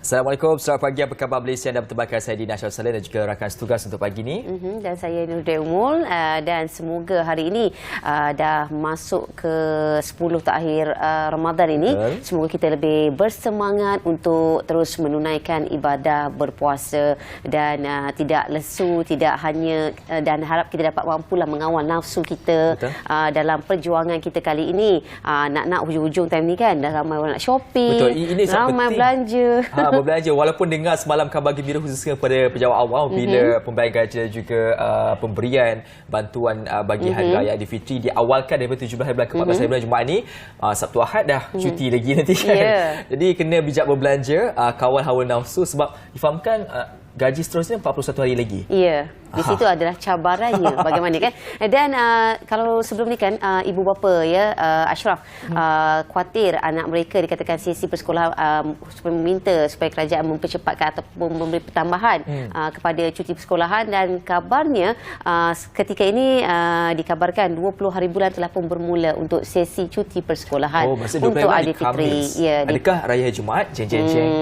Assalamualaikum, selamat pagi, apa khabar Malaysia? Anda bertemu saya Dina Syah Salim dan juga rakan setugas untuk pagi ini. Dan saya Nurdin Umul, dan semoga hari ini dah masuk ke 10 terakhir Ramadan ini. Betul. Semoga kita lebih bersemangat untuk terus menunaikan ibadah berpuasa dan tidak lesu, tidak hanya dan harap kita dapat mampulah mengawal nafsu kita dalam perjuangan kita kali ini. Nak hujung-hujung time ni kan, dah ramai orang nak shopping. Betul, ini ramai belanja. Berbelanja walaupun dengar semalam khabar gembira khususnya kepada pejabat awam bila pembayaran gaji dan juga pemberian bantuan bagi hari raya Aidilfitri diawalkan daripada 17 hari bulan ke-14 hari bulan Jumaat ni, Sabtu Ahad dah cuti lagi nanti kan. Jadi kena bijak berbelanja, kawal hawa nafsu sebab difahamkan gaji seterusnya 41 hari lagi. Ya, di situ adalah cabarannya bagaimana kan. Dan kalau sebelum ni kan ibu bapa ya Ashraf khuatir anak mereka dikatakan sesi persekolahan supaya meminta supaya kerajaan mempercepatkan ataupun memberi pertambahan kepada cuti persekolahan, dan kabarnya ketika ini dikabarkan 20 hari bulan telah pun bermula untuk sesi cuti persekolahan untuk Aidilfitri. Ya, adakah raya Jumaat?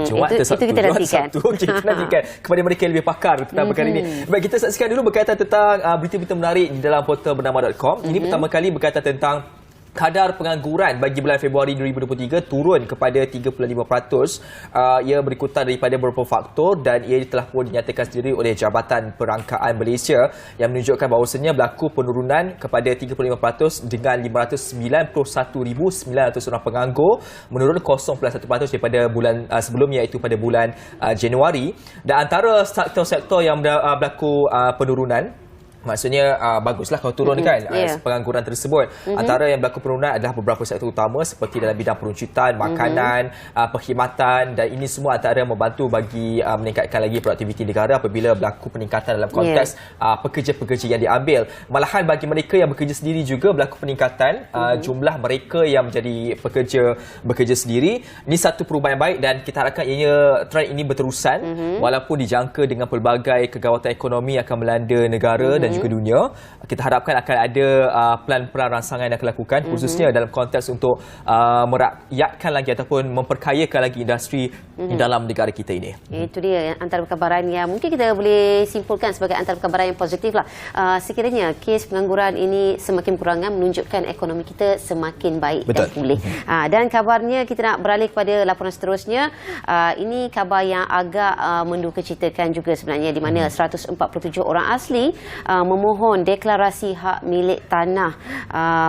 Jumaat ke Sabtu? Itu kita nantikan. Kita nantikan kepada mereka yang lebih pakar tentang perkara ini. Baik, kita saksikan dulu berkaitan tentang berita-berita menarik di dalam portal bernama.com. Ini pertama kali berkaitan tentang kadar pengangguran bagi bulan Februari 2023 turun kepada 35%. Ia berikutan daripada beberapa faktor dan ia telah pun dinyatakan sendiri oleh Jabatan Perangkaan Malaysia yang menunjukkan bahawasanya berlaku penurunan kepada 35% dengan 591,900 orang penganggur, menurun 0.1% daripada bulan sebelumnya iaitu pada bulan Januari. Dan antara sektor-sektor yang berlaku penurunan, maksudnya baguslah kalau turun kan pengangguran tersebut. Antara yang berlaku penurunan adalah beberapa sektor utama seperti dalam bidang peruncitan, makanan, perkhidmatan, dan ini semua antara membantu bagi meningkatkan lagi produktiviti negara apabila berlaku peningkatan dalam konteks pekerja-pekerja yang diambil. Malahan bagi mereka yang bekerja sendiri juga berlaku peningkatan jumlah mereka yang menjadi bekerja sendiri. Ini satu perubahan yang baik dan kita harapkan trend ini berterusan walaupun dijangka dengan pelbagai kegawatan ekonomi akan melanda negara dan juga dunia. Kita harapkan akan ada plan-plan ransangan yang akan dilakukan khususnya dalam konteks untuk merakyatkan lagi ataupun memperkayakan lagi industri di dalam negara kita ini. Itu dia antara perkabaran yang mungkin kita boleh simpulkan sebagai antara perkabaran yang positif lah. Sekiranya kes pengangguran ini semakin kurangan menunjukkan ekonomi kita semakin baik dan pulih. Dan kabarnya kita nak beralih kepada laporan seterusnya. Ini kabar yang agak mendukacitakan juga sebenarnya, di mana 147 orang asli memohon deklarasi hak milik tanah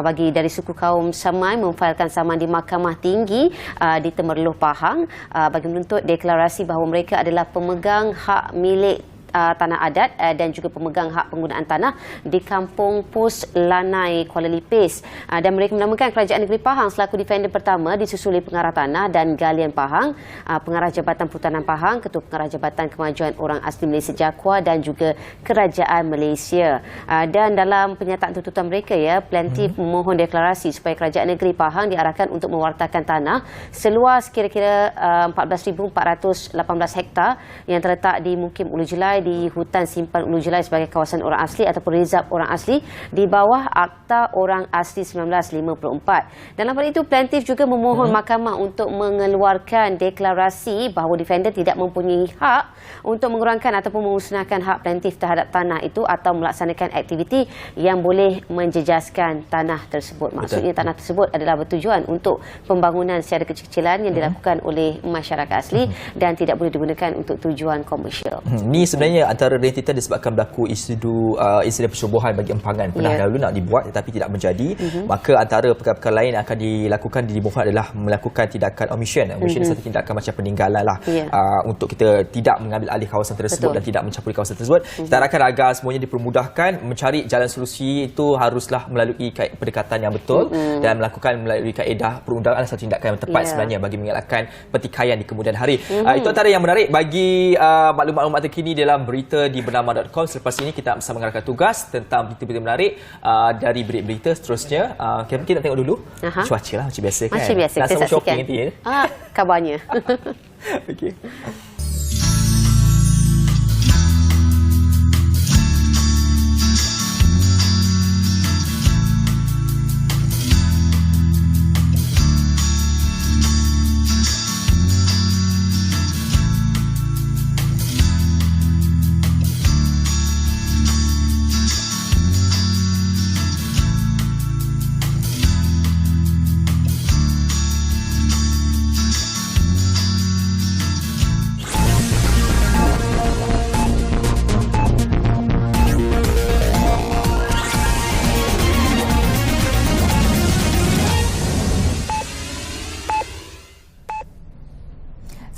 bagi dari suku kaum Samai memfailkan saman di Mahkamah Tinggi di Temerloh Pahang bagi menuntut deklarasi bahawa mereka adalah pemegang hak milik tanah adat dan juga pemegang hak penggunaan tanah di Kampung Pus Lanai, Kuala Lipis. Dan mereka menamakan Kerajaan Negeri Pahang selaku defender pertama disusuli Pengarah Tanah dan Galian Pahang, Pengarah Jabatan Perhutanan Pahang, Ketua Pengarah Jabatan Kemajuan Orang Asli Malaysia Jakwa dan juga Kerajaan Malaysia. Dan dalam penyataan tuntutan mereka plaintiff memohon deklarasi supaya Kerajaan Negeri Pahang diarahkan untuk mewartakan tanah seluas kira-kira 14,418 hektar yang terletak di Mukim Ulu Jelai di hutan simpan Ulu Jelai sebagai kawasan orang asli ataupun rizab orang asli di bawah Akta Orang Asli 1954. Dalam hal itu, plaintiff juga memohon mahkamah untuk mengeluarkan deklarasi bahawa defender tidak mempunyai hak untuk mengurangkan ataupun memusnahkan hak plaintiff terhadap tanah itu atau melaksanakan aktiviti yang boleh menjejaskan tanah tersebut. Maksudnya tanah tersebut adalah bertujuan untuk pembangunan secara kecil-kecilan yang dilakukan oleh masyarakat asli dan tidak boleh digunakan untuk tujuan komersial. Ini sebenarnya antara rentetan disebabkan berlaku insiden percerobohan bagi empangan pernah dahulu nak dibuat tetapi tidak menjadi. Maka antara perkara-perkara lain yang akan dilakukan di dimohon adalah melakukan tindakan omission. Omission satu tindakan macam peninggalan lah untuk kita tidak mengambil alih kawasan tersebut dan tidak mencampuri kawasan tersebut. Kita harapkan agar semuanya dipermudahkan. Mencari jalan solusi itu haruslah melalui pendekatan yang betul dan melakukan melalui kaedah perundangan satu tindakan yang tepat sebenarnya bagi mengelakkan pertikaian di kemudian hari. Itu antara yang menarik bagi maklumat-maklumat terkini dalam berita di bernama.com. Selepas ini kita bersama rakan tugas tentang berita-berita menarik dari berita-berita seterusnya. Kita nak tengok dulu cuaca lah macam biasa kan. Macam biasa. Nak sama shopping nanti kabarnya. Okey.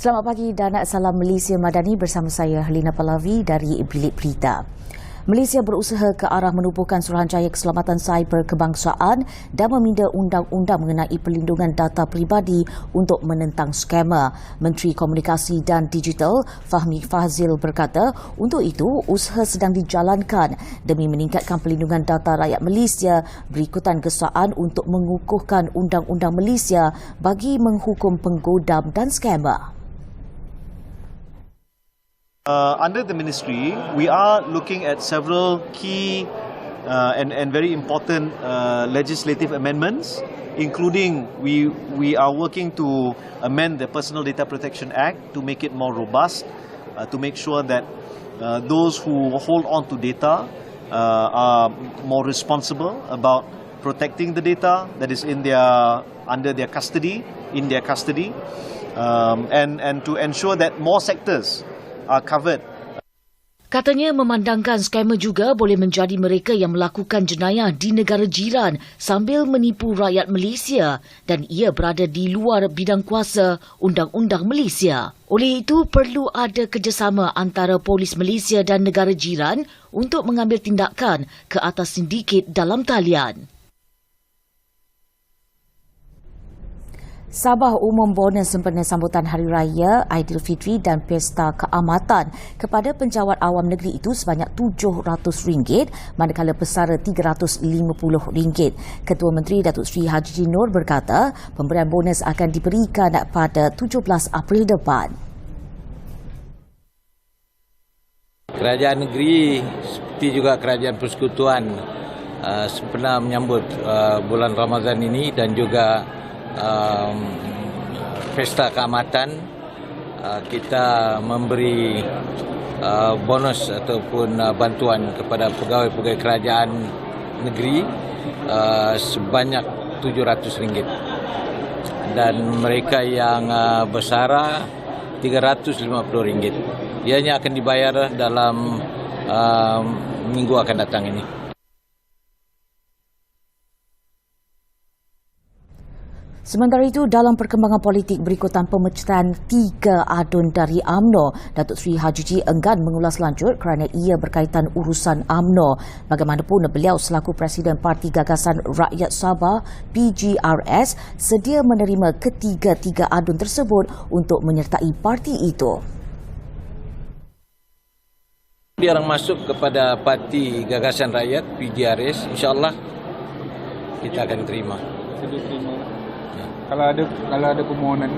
Selamat pagi dan salam Malaysia Madani bersama saya Helena Pallavi dari Bilik Berita. Malaysia berusaha ke arah menubuhkan Suruhanjaya Keselamatan Cyber Kebangsaan dan meminda undang-undang mengenai perlindungan data peribadi untuk menentang skamer. Menteri Komunikasi dan Digital Fahmi Fazil berkata, untuk itu usaha sedang dijalankan demi meningkatkan perlindungan data rakyat Malaysia berikutan gesaan untuk mengukuhkan undang-undang Malaysia bagi menghukum penggodam dan skamer. Under the ministry, we are looking at several key and very important legislative amendments, including we are working to amend the Personal Data Protection Act to make it more robust, to make sure that those who hold on to data are more responsible about protecting the data that is under their custody, and to ensure that more sectors are covered. Katanya memandangkan skamer juga boleh menjadi mereka yang melakukan jenayah di negara jiran sambil menipu rakyat Malaysia dan ia berada di luar bidang kuasa undang-undang Malaysia. Oleh itu, perlu ada kerjasama antara polis Malaysia dan negara jiran untuk mengambil tindakan ke atas sindiket dalam talian. Sabah umum bonus sempena sambutan Hari Raya Aidilfitri dan Pesta Keamatan kepada penjawat awam negeri itu sebanyak RM700, manakala pesara RM350. Ketua Menteri Datuk Seri Haji Nur berkata, pemberian bonus akan diberikan pada 17 April depan. Kerajaan negeri seperti juga kerajaan persekutuan sempena menyambut bulan Ramadan ini dan juga Pesta Keamatan, kita memberi bonus ataupun bantuan kepada pegawai-pegawai kerajaan negeri sebanyak RM700 dan mereka yang bersara RM350. Ianya akan dibayar dalam minggu akan datang ini. Sementara itu, dalam perkembangan politik berikutan pemecatan 3 adun dari UMNO, Datuk Seri Haji G enggan mengulas lanjut kerana ia berkaitan urusan UMNO. Bagaimanapun, beliau selaku Presiden Parti Gagasan Rakyat Sabah PGRS sedia menerima ketiga-tiga adun tersebut untuk menyertai parti itu. Dia orang masuk kepada Parti Gagasan Rakyat PGRS, insya-Allah kita akan terima. Kalau ada permohonan.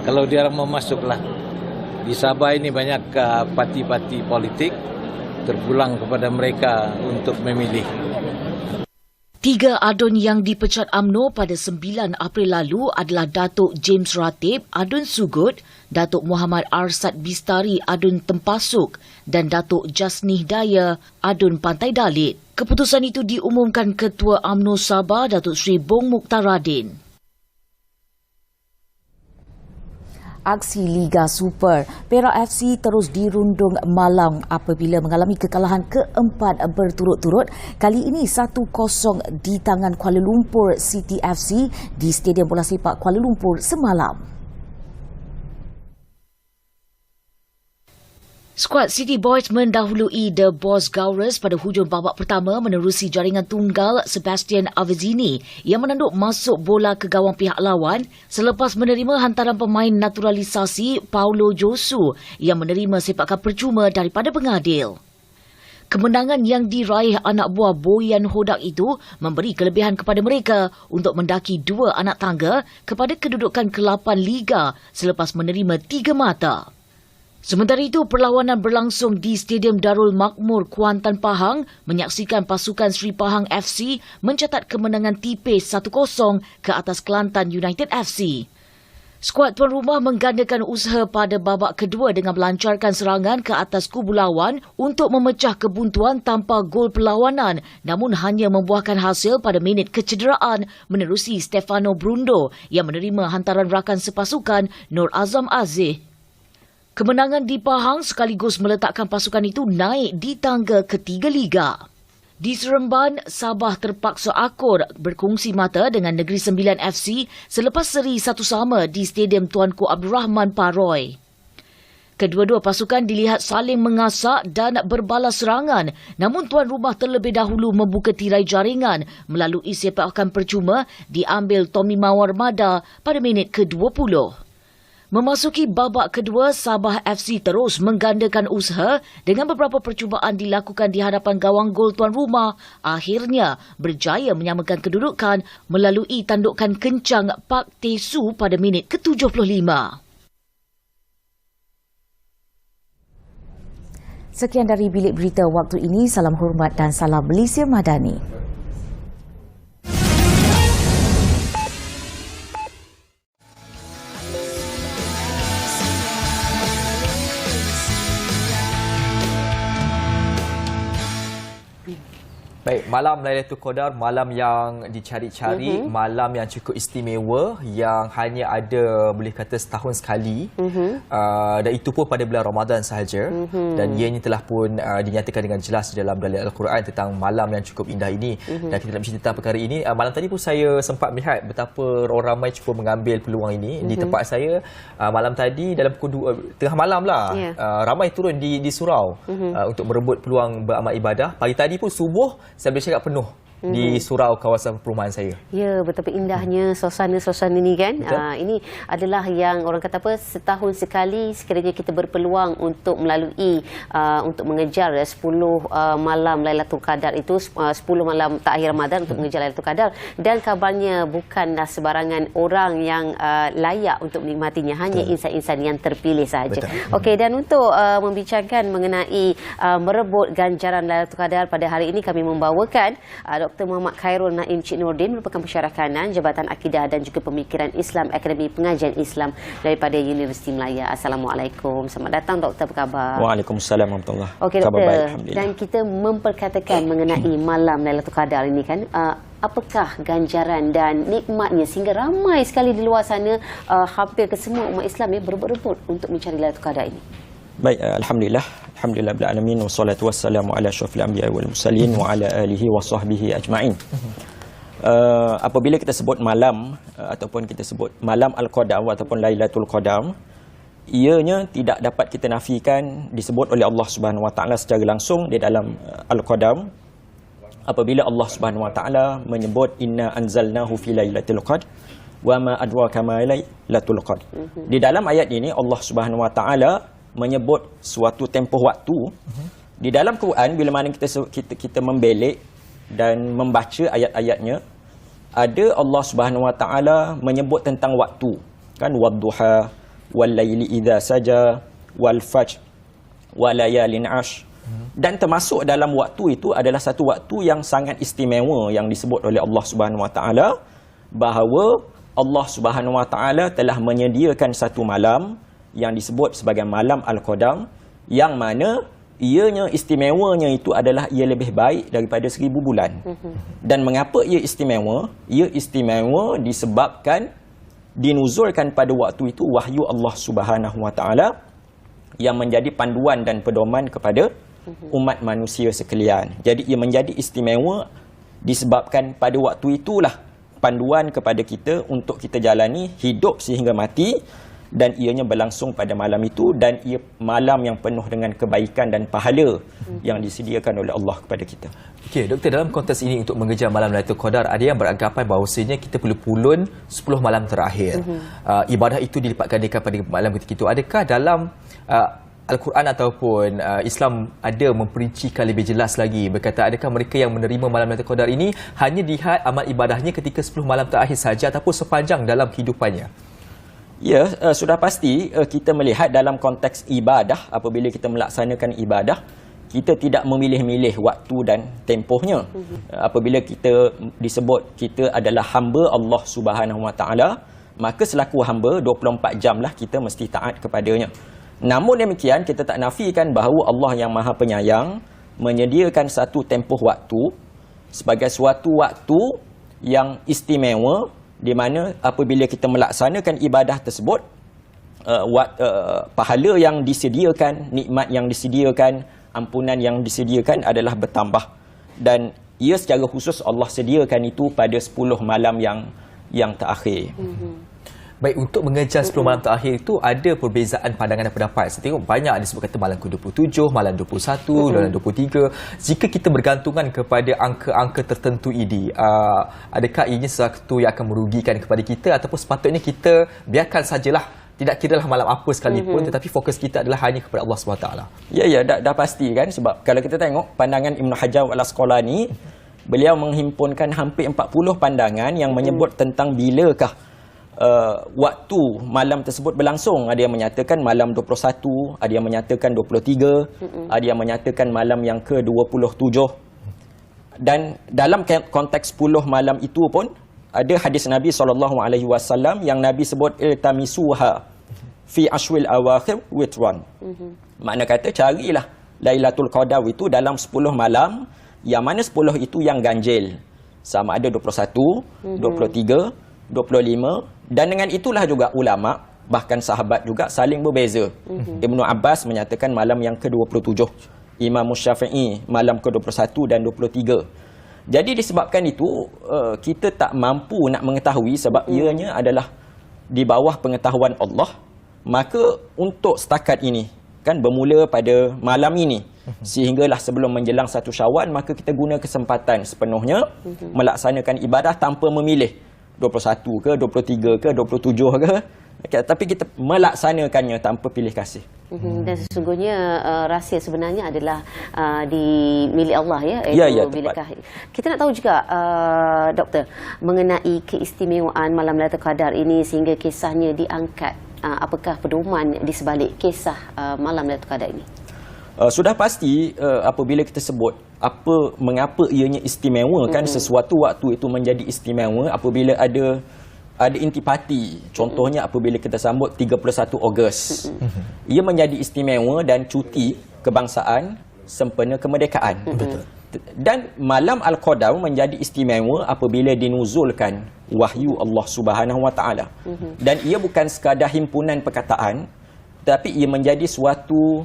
Kalau dia orang mau masuklah. Di Sabah ini banyak parti-parti politik, terpulang kepada mereka untuk memilih. 3 adun yang dipecat UMNO pada 9 April lalu adalah Datuk James Ratib, Adun Sugut, Datuk Muhammad Arsad Bistari, Adun Tempasuk dan Datuk Jasnih Daya, Adun Pantai Dalit. Keputusan itu diumumkan Ketua UMNO Sabah, Datuk Seri Bong Mukhtaradin. Aksi Liga Super, Perak FC terus dirundung malang apabila mengalami kekalahan keempat berturut-turut, kali ini 1-0 di tangan Kuala Lumpur City FC di Stadium Bola Sepak Kuala Lumpur semalam. Skuad City Boys mendahului The Boss Gaurus pada hujung babak pertama menerusi jaringan tunggal Sebastian Avezzini yang menanduk masuk bola ke gawang pihak lawan selepas menerima hantaran pemain naturalisasi Paulo Josu yang menerima sepakan percuma daripada pengadil. Kemenangan yang diraih anak buah Boyan Hodak itu memberi kelebihan kepada mereka untuk mendaki 2 anak tangga kepada kedudukan ke-8 Liga selepas menerima 3 mata. Sementara itu, perlawanan berlangsung di Stadium Darul Makmur Kuantan Pahang menyaksikan pasukan Sri Pahang FC mencatat kemenangan tipis 1-0 ke atas Kelantan United FC. Skuad tuan rumah menggandakan usaha pada babak kedua dengan melancarkan serangan ke atas kubu lawan untuk memecah kebuntuan tanpa gol perlawanan namun hanya membuahkan hasil pada minit kecederaan menerusi Stefano Brundo yang menerima hantaran rakan sepasukan Nur Azam Aziz. Kemenangan di Pahang sekaligus meletakkan pasukan itu naik di tangga ketiga Liga. Di Seremban, Sabah terpaksa akur berkongsi mata dengan Negeri Sembilan FC selepas seri 1-1 di Stadium Tuanku Abdul Rahman Paroy. Kedua-dua pasukan dilihat saling mengasak dan berbalas serangan, namun tuan rumah terlebih dahulu membuka tirai jaringan melalui sepakan percuma diambil Tommy Mawar Mada pada minit ke-20. Memasuki babak kedua, Sabah FC terus menggandakan usaha dengan beberapa percubaan dilakukan di hadapan gawang gol tuan rumah. Akhirnya berjaya menyamakan kedudukan melalui tandukan kencang Park Tae-soo pada minit ke-75. Sekian dari Bilik Berita waktu ini. Salam hormat dan salam Malaysia Madani. Baik, malam Lailatul Qadar, malam yang dicari-cari, malam yang cukup istimewa, yang hanya ada, boleh kata, setahun sekali. Dan itu pun pada bulan Ramadan sahaja. Dan ianya telah pun dinyatakan dengan jelas dalam dalil Al-Quran tentang malam yang cukup indah ini. Dan kita nak bercerita tentang perkara ini. Malam tadi pun saya sempat melihat betapa orang ramai cuba mengambil peluang ini. Di tempat saya, malam tadi dalam pukul 2, tengah malam lah, ramai turun di surau untuk merebut peluang beramal ibadah. Pagi tadi pun subuh, saya boleh cakap penuh di surau kawasan perumahan saya. Ya, betapa indahnya suasana-suasana ni kan. Ini adalah yang orang kata apa, setahun sekali sekiranya kita berpeluang untuk melalui untuk mengejar 10 malam Lailatul Qadar itu, 10 malam takhir Ramadan untuk mengejar Lailatul Qadar, dan kabarnya bukanlah sebarangan orang yang layak untuk menikmatinya, hanya insan-insan yang terpilih sahaja. Okey, dan untuk membincangkan mengenai merebut ganjaran Lailatul Qadar pada hari ini, kami membawakan Dr. Muhammad Khairul Naim Cik Nordin, merupakan pensyarah kanan Jabatan Akidah dan juga Pemikiran Islam Akademi Pengajian Islam daripada Universiti Melaya. Assalamualaikum. Selamat datang Doktor, apa khabar? Waalaikumsalam warahmatullahi wabarakatuh. Okey Doktor, dan kita memperkatakan mengenai malam Lailatul Qadar ini kan, apakah ganjaran dan nikmatnya sehingga ramai sekali di luar sana, hampir ke semua umat Islam berebut-rebut untuk mencari Lailatul Qadar ini? Baik, alhamdulillah bil alamin, wassalatu wassalamu ala asyrafil anbiya'i wal mursalin wa ala alihi wa sahbihi ajma'in. Apabila kita sebut malam ataupun kita sebut malam Al-Qadar ataupun Lailatul Qadar, ianya tidak dapat kita nafikan disebut oleh Allah Subhanahu wa taala secara langsung di dalam Al-Qadar. Apabila Allah Subhanahu wa taala menyebut inna anzalnahu fi lailatul qadr wa ma adraka ma lailatul qadr. Di dalam ayat ini Allah Subhanahu wa taala menyebut suatu tempoh waktu. Di dalam Quran, bila mana kita membelek dan membaca ayat-ayatnya, ada Allah Subhanahu wa taala menyebut tentang waktu, kan, wadduha wal laili idza saja wal fajr wa layalin ash. Dan termasuk dalam waktu itu adalah satu waktu yang sangat istimewa yang disebut oleh Allah Subhanahu wa taala, bahawa Allah Subhanahu wa taala telah menyediakan satu malam yang disebut sebagai malam Al-Qadar, yang mana ianya istimewanya itu adalah ia lebih baik daripada 1000 bulan. Dan mengapa ia istimewa? Ia istimewa disebabkan dinuzulkan pada waktu itu wahyu Allah Subhanahu wa taala yang menjadi panduan dan pedoman kepada umat manusia sekalian. Jadi ia menjadi istimewa disebabkan pada waktu itulah panduan kepada kita untuk kita jalani hidup sehingga mati, dan ianya berlangsung pada malam itu, dan ia malam yang penuh dengan kebaikan dan pahala yang disediakan oleh Allah kepada kita. Okey, Doktor, dalam konteks ini untuk mengejar malam Lailatul Qadar, ada yang beranggapan bahawasanya kita perlu pulun 10 malam terakhir. Ibadah itu dilipat gandakan pada malam ketika itu. Adakah dalam Al-Quran ataupun Islam ada memperincikan lebih jelas lagi, berkata adakah mereka yang menerima malam Lailatul Qadar ini hanya lihat amal ibadahnya ketika 10 malam terakhir saja ataupun sepanjang dalam kehidupannya? Ya, sudah pasti kita melihat dalam konteks ibadah, apabila kita melaksanakan ibadah, kita tidak memilih-milih waktu dan tempohnya. Apabila kita disebut kita adalah hamba Allah Subhanahu wa taala, maka selaku hamba 24 jam lah kita mesti taat kepadanya. Namun demikian, kita tak nafikan bahawa Allah yang Maha Penyayang menyediakan satu tempoh waktu sebagai suatu waktu yang istimewa, di mana apabila kita melaksanakan ibadah tersebut, pahala yang disediakan, nikmat yang disediakan, ampunan yang disediakan adalah bertambah. dan ia secara khusus Allah sediakan itu pada 10 malam yang terakhir. Baik, untuk mengejar 10 malam terakhir itu ada perbezaan pandangan dan pendapat. Saya tengok banyak disebut kata malam ke-27, malam 21, malam 23. Jika kita bergantungan kepada angka-angka tertentu ini, adakah ianya sesuatu yang akan merugikan kepada kita ataupun sepatutnya kita biarkan sajalah, tidak kiralah malam apa sekalipun, tetapi fokus kita adalah hanya kepada Allah SWT. Ya, dah pasti kan, sebab kalau kita tengok pandangan Ibn Hajar Al-Asqalani, beliau menghimpunkan hampir 40 pandangan yang menyebut tentang bilakah waktu malam tersebut berlangsung. Ada yang menyatakan malam 21, ada yang menyatakan 23, ada yang menyatakan malam yang ke-27. Dan dalam konteks 10 malam itu pun ada hadis Nabi SAW yang Nabi sebut iltamisuha fi ashwil awakhir witran. Makna kata carilah Lailatul Qadar itu dalam 10 malam, yang mana 10 itu yang ganjil, sama ada 21, 23, 25. Dan dengan itulah juga ulama, bahkan sahabat juga saling berbeza. Ibnu Abbas menyatakan malam yang ke-27, Imam Syafi'i malam ke-21 dan 23. Jadi disebabkan itu kita tak mampu nak mengetahui, sebab ianya adalah di bawah pengetahuan Allah. Maka untuk setakat ini kan bermula pada malam ini sehinggalah sebelum menjelang 1 Syawal, maka kita guna kesempatan sepenuhnya melaksanakan ibadah tanpa memilih 21 ke, 23 ke, 27 ke. Okay, tapi kita melaksanakannya tanpa pilih kasih. Dan sesungguhnya rahsia sebenarnya adalah di milik Allah, ya. Ya, bilakah. Kita nak tahu juga, Doktor, mengenai keistimewaan malam Lailatul Qadar ini sehingga kisahnya diangkat. Apakah pedoman di sebalik kisah malam Lailatul Qadar ini? Sudah pasti apabila kita sebut mengapa ianya istimewa, kan sesuatu waktu itu menjadi istimewa apabila ada intipati. Contohnya apabila kita sambut 31 Ogos. Ia menjadi istimewa dan cuti kebangsaan sempena kemerdekaan. Betul. Dan malam Al-Qadar menjadi istimewa apabila dinuzulkan wahyu Allah Subhanahu Wa Taala. Dan ia bukan sekadar himpunan perkataan, tapi ia menjadi suatu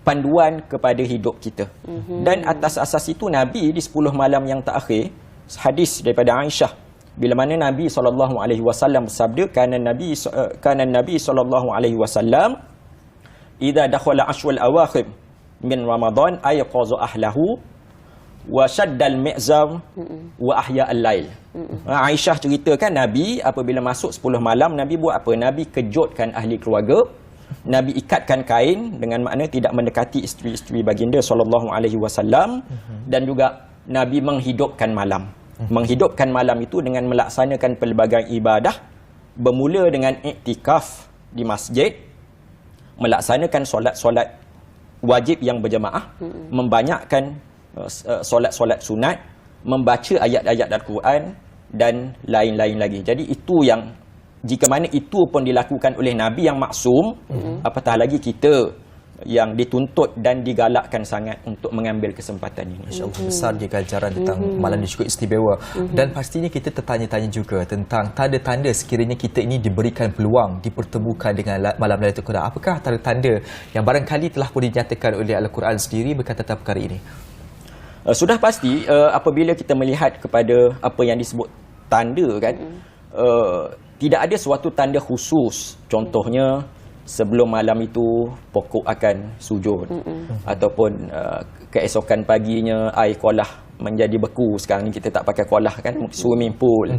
panduan kepada hidup kita. Dan atas asas itu Nabi di 10 malam yang terakhir, hadis daripada Aisyah, bila mana Nabi SAW bersabda, kana Nabi SAW idza dakhala ashwal awakhir min Ramadan ayqaza ahlahu wa shaddal mi'zar wa ahya al-lail. Aisyah ceritakan Nabi apabila masuk 10 malam, Nabi buat apa? Nabi kejutkan ahli keluarga, Nabi ikatkan kain, dengan makna tidak mendekati isteri-isteri baginda SAW, dan juga Nabi menghidupkan malam. Menghidupkan malam itu dengan melaksanakan pelbagai ibadah, bermula dengan iktikaf di masjid, melaksanakan solat-solat wajib yang berjemaah, membanyakkan solat-solat sunat, membaca ayat-ayat Al-Quran dan lain-lain lagi. Jadi itu yang, jika mana itu pun dilakukan oleh Nabi yang maksum, apatah lagi kita yang dituntut dan digalakkan sangat untuk mengambil kesempatan ini. InsyaAllah besar dia ganjaran tentang malam ini cukup istimewa. Dan pastinya kita tertanya-tanya juga tentang tanda-tanda sekiranya kita ini diberikan peluang dipertemukan dengan malam Lailatul Qadar. Apakah tanda-tanda yang barangkali telah pun dinyatakan oleh Al-Quran sendiri berkata tentang perkara ini? Sudah pasti apabila kita melihat kepada apa yang disebut tanda, kan, tidak ada suatu tanda khusus. Contohnya sebelum malam itu pokok akan sujud, ataupun keesokan paginya air kolah menjadi beku. Sekarang ni kita tak pakai kolah, kan, swimming pool,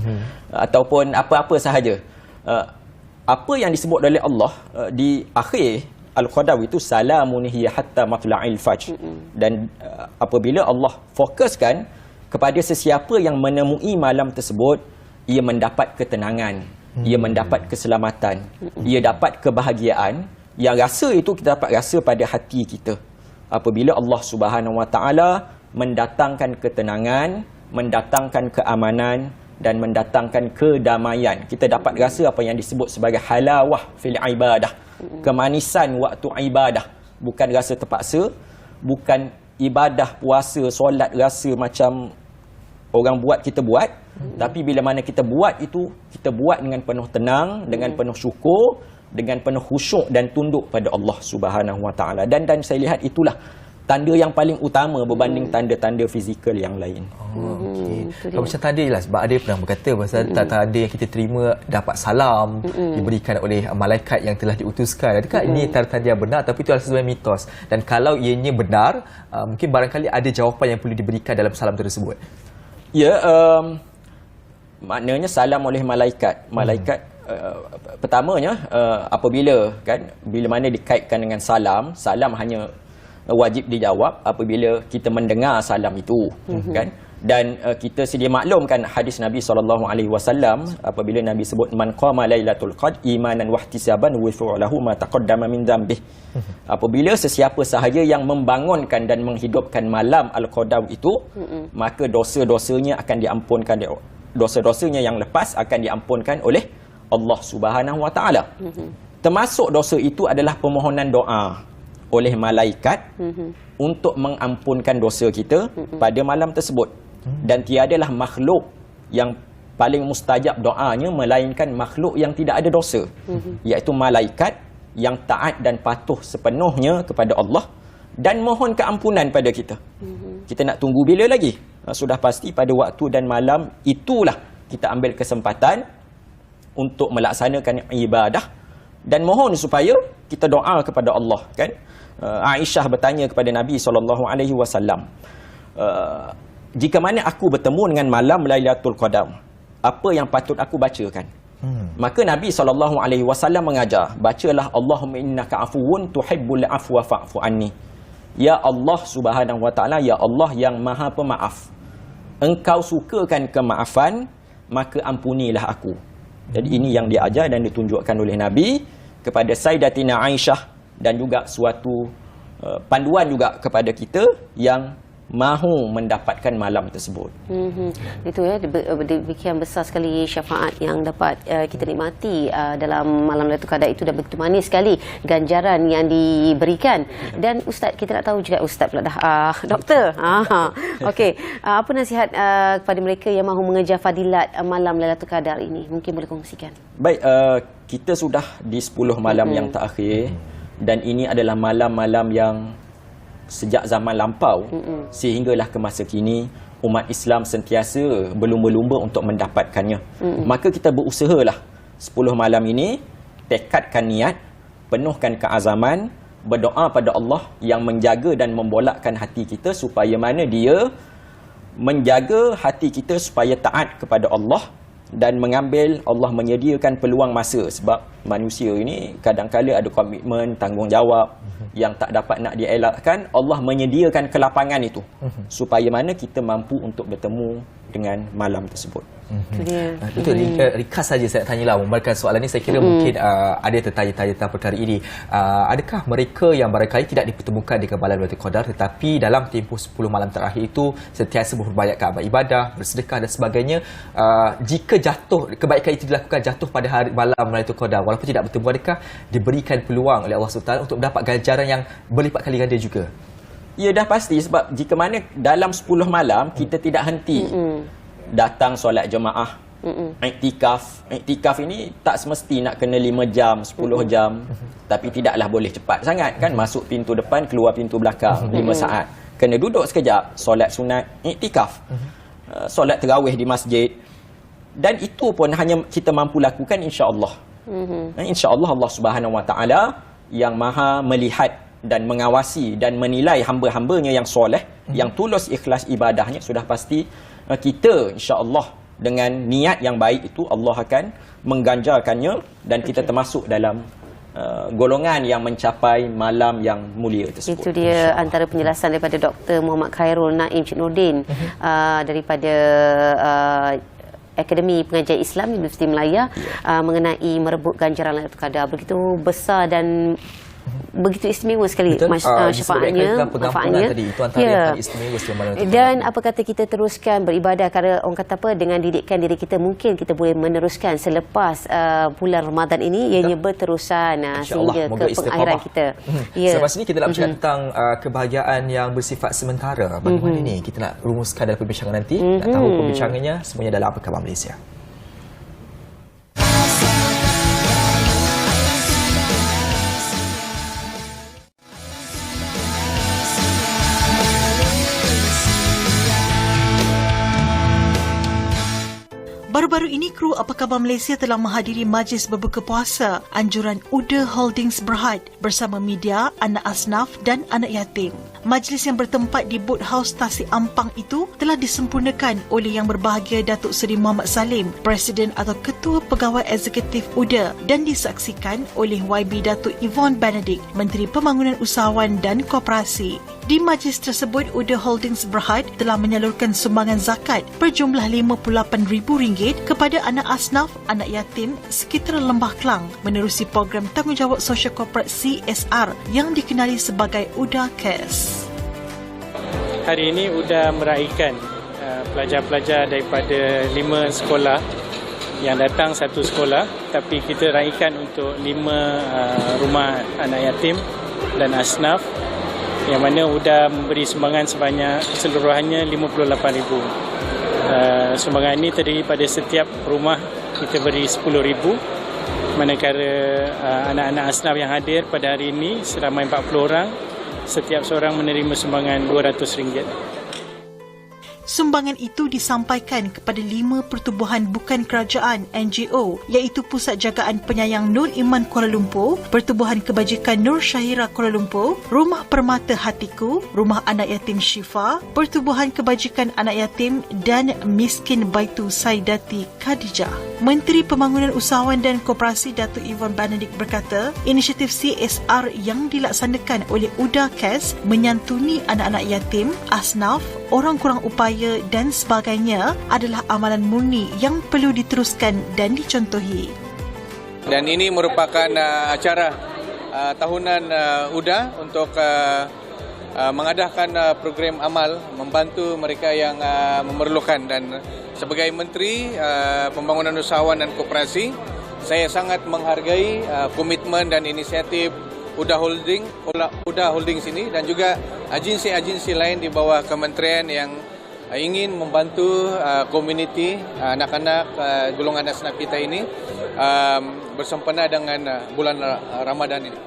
ataupun apa-apa sahaja. Apa yang disebut oleh Allah di akhir Al-Qadar itu salamun hiya hatta matla'il fajr. Dan apabila Allah fokuskan kepada sesiapa yang menemui malam tersebut, ia mendapat ketenangan, ia mendapat keselamatan, ia dapat kebahagiaan. Yang rasa itu kita dapat rasa pada hati kita apabila Allah Subhanahu Wa Taala mendatangkan ketenangan, mendatangkan keamanan dan mendatangkan kedamaian. Kita dapat rasa apa yang disebut sebagai halawah fil ibadah, kemanisan waktu ibadah. Bukan rasa terpaksa, bukan ibadah puasa solat rasa macam orang buat kita buat, tapi bila mana kita buat itu, kita buat dengan penuh tenang, dengan penuh syukur, dengan penuh khusyuk dan tunduk pada Allah Subhanahu Wa Taala. Dan saya lihat itulah tanda yang paling utama berbanding tanda-tanda fizikal yang lain. Okey. Kalau macam tadi lah, sebab ada pernah berkata pasal tanda yang kita terima dapat salam diberikan oleh malaikat yang telah diutuskan. Adakah ini tanda-tanda yang benar ataupun itu adalah sesuatu mitos? Dan kalau ianya benar, mungkin barangkali ada jawapan yang perlu diberikan dalam salam tersebut. Ya, maknanya salam oleh malaikat. Malaikat pertamanya apabila bila mana dikaitkan dengan salam hanya wajib dijawab apabila kita mendengar salam itu, kan? Dan kita sedia maklum kan hadis Nabi SAW apabila Nabi sebut man qama lailatul qadr imanan wahtisaban ghufira lahu ma taqaddama min dhanbih. Apabila sesiapa sahaja yang membangunkan dan menghidupkan malam al-qadar itu, maka dosa-dosanya akan diampunkan, dosa-dosanya yang lepas akan diampunkan oleh Allah Subhanahu wa taala. Termasuk dosa itu adalah permohonan doa oleh malaikat untuk mengampunkan dosa kita pada malam tersebut. Dan tiadalah makhluk yang paling mustajab doanya melainkan makhluk yang tidak ada dosa, iaitu malaikat yang taat dan patuh sepenuhnya kepada Allah dan mohon keampunan pada kita. Kita nak tunggu bila lagi? Sudah pasti pada waktu dan malam itulah kita ambil kesempatan untuk melaksanakan ibadah dan mohon supaya kita doa kepada Allah, kan? Aisyah bertanya kepada Nabi SAW, jika mana aku bertemu dengan malam Lailatul Qadar, apa yang patut aku bacakan? Maka Nabi SAW mengajar, bacalah Allahumma innaka afuwun tuhibbul afwa fa'fu anni. Ya Allah Subhanahu wa taala, ya Allah yang Maha Pemaaf, Engkau sukakan kemaafan, maka ampunilah aku. Jadi ini yang diajar dan ditunjukkan oleh Nabi kepada Sayyidatina Aisyah, dan juga suatu panduan juga kepada kita yang mahu mendapatkan malam tersebut. Itu ya, demikian besar sekali syafaat yang dapat kita nikmati dalam malam Lailatul Qadar itu, dan begitu manis sekali ganjaran yang diberikan. Dan Ustaz, kita nak tahu juga, Ustaz pula dah, Doktor. Okey, apa nasihat kepada mereka yang mahu mengejar fadilat malam Lailatul Qadar ini? Mungkin boleh kongsikan. Baik, kita sudah di 10 malam yang terakhir, dan ini adalah malam-malam yang sejak zaman lampau sehinggalah ke masa kini umat Islam sentiasa berlumba-lumba untuk mendapatkannya. Maka kita berusahalah 10 malam ini, tekadkan niat, penuhkan keazaman, berdoa pada Allah yang menjaga dan membolakkan hati kita supaya mana dia menjaga hati kita supaya taat kepada Allah dan mengambil, Allah menyediakan peluang masa, sebab manusia ini kadang-kala ada komitmen, tanggungjawab yang tak dapat nak dielakkan. Allah menyediakan kelapangan itu supaya mana kita mampu untuk bertemu dengan malam tersebut. Betul, ringkas saja saya nak tanyalah, membalikkan soalan ini, saya kira mungkin ada tertanya-tanya tentang perkara ini. Adakah mereka yang barangkali tidak dipertemukan di malam Lailatul Qadar tetapi dalam tempoh 10 malam terakhir itu sentiasa berbanyak amal ibadah, bersedekah dan sebagainya, jika jatuh, kebaikan itu dilakukan jatuh pada hari malam Lailatul Qadar walaupun tidak bertemu, adakah diberikan peluang oleh Allah SWT untuk mendapat ganjaran yang berlipat kali ganda juga? Ya, dah pasti, sebab jika mana dalam 10 malam kita tidak henti datang solat jemaah, iktikaf. Iktikaf ini tak semesti nak kena 5 jam, 10 jam, tapi tidaklah boleh cepat sangat, kan? Masuk pintu depan, keluar pintu belakang, 5 saat. Kena duduk sekejap, solat sunat iktikaf, solat tarawih di masjid. Dan itu pun hanya kita mampu lakukan insya-Allah. Insya-Allah Allah Subhanahu wa taala yang Maha melihat dan mengawasi dan menilai hamba-hambanya yang soleh, yang tulus ikhlas ibadahnya. Sudah pasti kita insya-Allah dengan niat yang baik itu Allah akan mengganjarkannya, dan kita termasuk dalam golongan yang mencapai malam yang mulia tersebut. Itu dia antara penjelasan daripada Dr. Muhammad Khairul Naim Cik Nordin daripada Akademi Pengajian Islam Universiti Melaya mengenai merebut ganjaran Lailatul Qadar. Begitu besar dan begitu istimewa sekali syafaatnya, manfaatnya. Itu antara yang paling istimewa dan apa kata kita teruskan beribadah, kerana orang kata apa, dengan didikkan diri kita mungkin kita boleh meneruskan selepas bulan Ramadan ini, ianya berterusan sehingga ke pengakhiran kita. Selepas ini kita nak bercakap tentang kebahagiaan yang bersifat sementara. Bagaimana ni kita nak rumuskan dalam perbincangan nanti. Nak tahu perbincangannya semuanya dalam Apa Khabar Malaysia. Baru-baru ini, kru Apa Khabar Malaysia telah menghadiri majlis berbuka puasa anjuran UDA Holdings Berhad bersama media, anak asnaf dan anak yatim. Majlis yang bertempat di Boat House Tasik Ampang itu telah disempurnakan oleh Yang Berbahagia Datuk Seri Muhammad Salim, Presiden atau Ketua Pegawai Eksekutif UDA, dan disaksikan oleh YB Datuk Yvonne Benedict, Menteri Pembangunan Usahawan dan Koperasi. Di majlis tersebut, UDA Holdings Berhad telah menyalurkan sumbangan zakat berjumlah RM58,000 kepada anak asnaf, anak yatim sekitar Lembah Klang menerusi program tanggungjawab sosial korporat CSR yang dikenali sebagai UDA Cares. Hari ini UDA meraihkan pelajar-pelajar daripada 5 sekolah yang datang satu sekolah, tapi kita raikan untuk 5 rumah anak yatim dan asnaf, yang mana UDA memberi sumbangan sebanyak keseluruhannya RM58,000. Sumbangan ini terdiri pada setiap rumah kita beri RM10,000, manakala anak-anak asnaf yang hadir pada hari ini seramai 40 orang, setiap seorang menerima sumbangan RM200. Sumbangan itu disampaikan kepada 5 pertubuhan bukan kerajaan NGO, iaitu Pusat Jagaan Penyayang Nur Iman Kuala Lumpur, Pertubuhan Kebajikan Nur Syahira Kuala Lumpur, Rumah Permata Hatiku, Rumah Anak Yatim Syifa, Pertubuhan Kebajikan Anak Yatim dan Miskin Baitu Saidati Khadijah. Menteri Pembangunan Usahawan dan Koperasi Datuk Yvonne Benedict berkata, inisiatif CSR yang dilaksanakan oleh UDA Cares menyantuni anak-anak yatim, asnaf, orang kurang upaya dan sebagainya adalah amalan murni yang perlu diteruskan dan dicontohi. Dan ini merupakan acara tahunan UDA untuk mengadakan program amal membantu mereka yang memerlukan. Dan sebagai Menteri Pembangunan Usahawan dan Koperasi, saya sangat menghargai komitmen dan inisiatif UDA Holdings ini dan juga agensi-agensi lain di bawah kementerian yang ingin membantu komuniti anak-anak golongan asnaf kita ini bersempena dengan bulan Ramadan ini.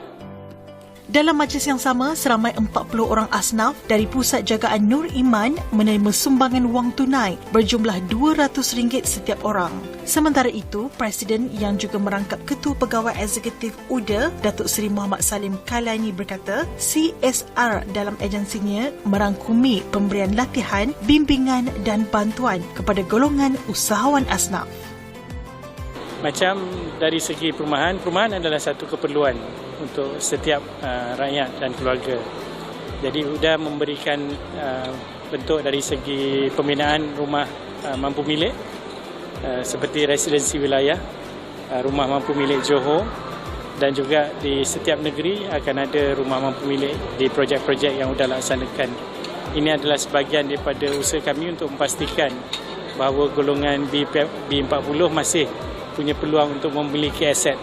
Dalam majlis yang sama, seramai 40 orang asnaf dari Pusat Jagaan Nur Iman menerima sumbangan wang tunai berjumlah RM200 setiap orang. Sementara itu, Presiden yang juga merangkap Ketua Pegawai Eksekutif UDA, Datuk Seri Muhammad Salim Kailani berkata, CSR dalam agensinya merangkumi pemberian latihan, bimbingan dan bantuan kepada golongan usahawan asnaf. Macam dari segi perumahan adalah satu keperluan untuk setiap rakyat dan keluarga. Jadi UDA memberikan bentuk dari segi pembinaan rumah mampu milik seperti residensi wilayah, rumah mampu milik Johor, dan juga di setiap negeri akan ada rumah mampu milik di projek-projek yang UDA laksanakan. Ini adalah sebahagian daripada usaha kami untuk memastikan bahawa golongan B40 masih punya peluang untuk memiliki aset,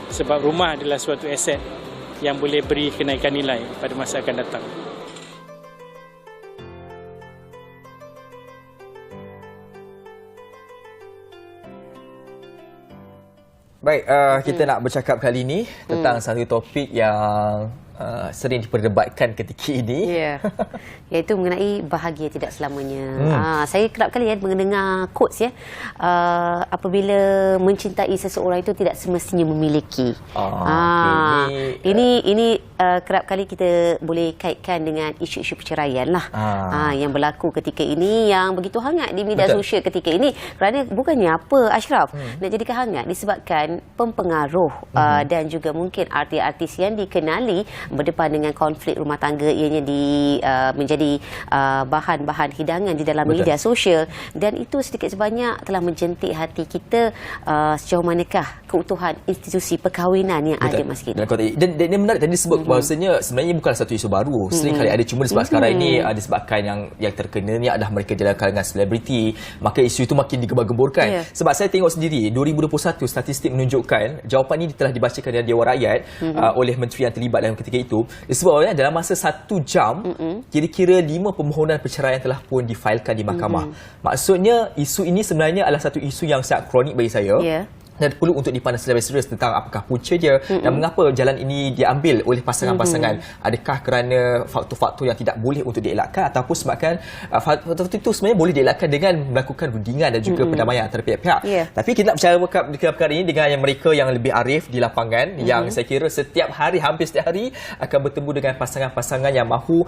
sebab rumah adalah suatu aset yang boleh beri kenaikan nilai pada masa akan datang. Baik, kita nak bercakap kali ini tentang satu topik yang sering diperdebatkan ketika ini. Ya, iaitu mengenai bahagia tidak selamanya. Saya kerap kali mendengar quotes apabila mencintai seseorang itu tidak semestinya memiliki. Ini kerap kali kita boleh kaitkan dengan isu-isu perceraian lah. Yang berlaku ketika ini, yang begitu hangat di media sosial ketika ini. Kerana bukannya apa, Ashraf, nak jadikan hangat disebabkan pempengaruh dan juga mungkin artis-artis yang dikenali berdepan dengan konflik rumah tangga, ianya menjadi bahan-bahan hidangan di dalam media sosial, dan itu sedikit sebanyak telah menjentik hati kita sejauh manakah keutuhan institusi perkahwinan yang ada masa kini. Dan dia menarik tadi sebut bahawasanya sebenarnya bukan satu isu baru. Sering kali ada, cuma sebab sekarang ini disebabkan yang terkena ni adalah mereka dalam kalangan selebriti, maka isu itu makin digembar-gemburkan. Sebab saya tengok sendiri 2021 statistik menunjukkan jawapan ini telah dibacakan di Dewan Rakyat oleh menteri yang terlibat dalam ketika itu. Disebabkan dalam masa 1 jam kira-kira 5 permohonan perceraian telah pun difailkan di mahkamah. Maksudnya isu ini sebenarnya adalah satu isu yang sangat kronik bagi saya. dan perlu untuk dipandang secara serius tentang apakah punca dia dan mengapa jalan ini diambil oleh pasangan-pasangan. Adakah kerana faktor-faktor yang tidak boleh untuk dielakkan ataupun sebabkan faktor itu sebenarnya boleh dielakkan dengan melakukan rundingan dan juga perdamaian antara pihak-pihak. Tapi kita nak bicara perkara ini dengan yang mereka yang lebih arif di lapangan yang saya kira setiap hari, hampir setiap hari akan bertemu dengan pasangan-pasangan yang mahu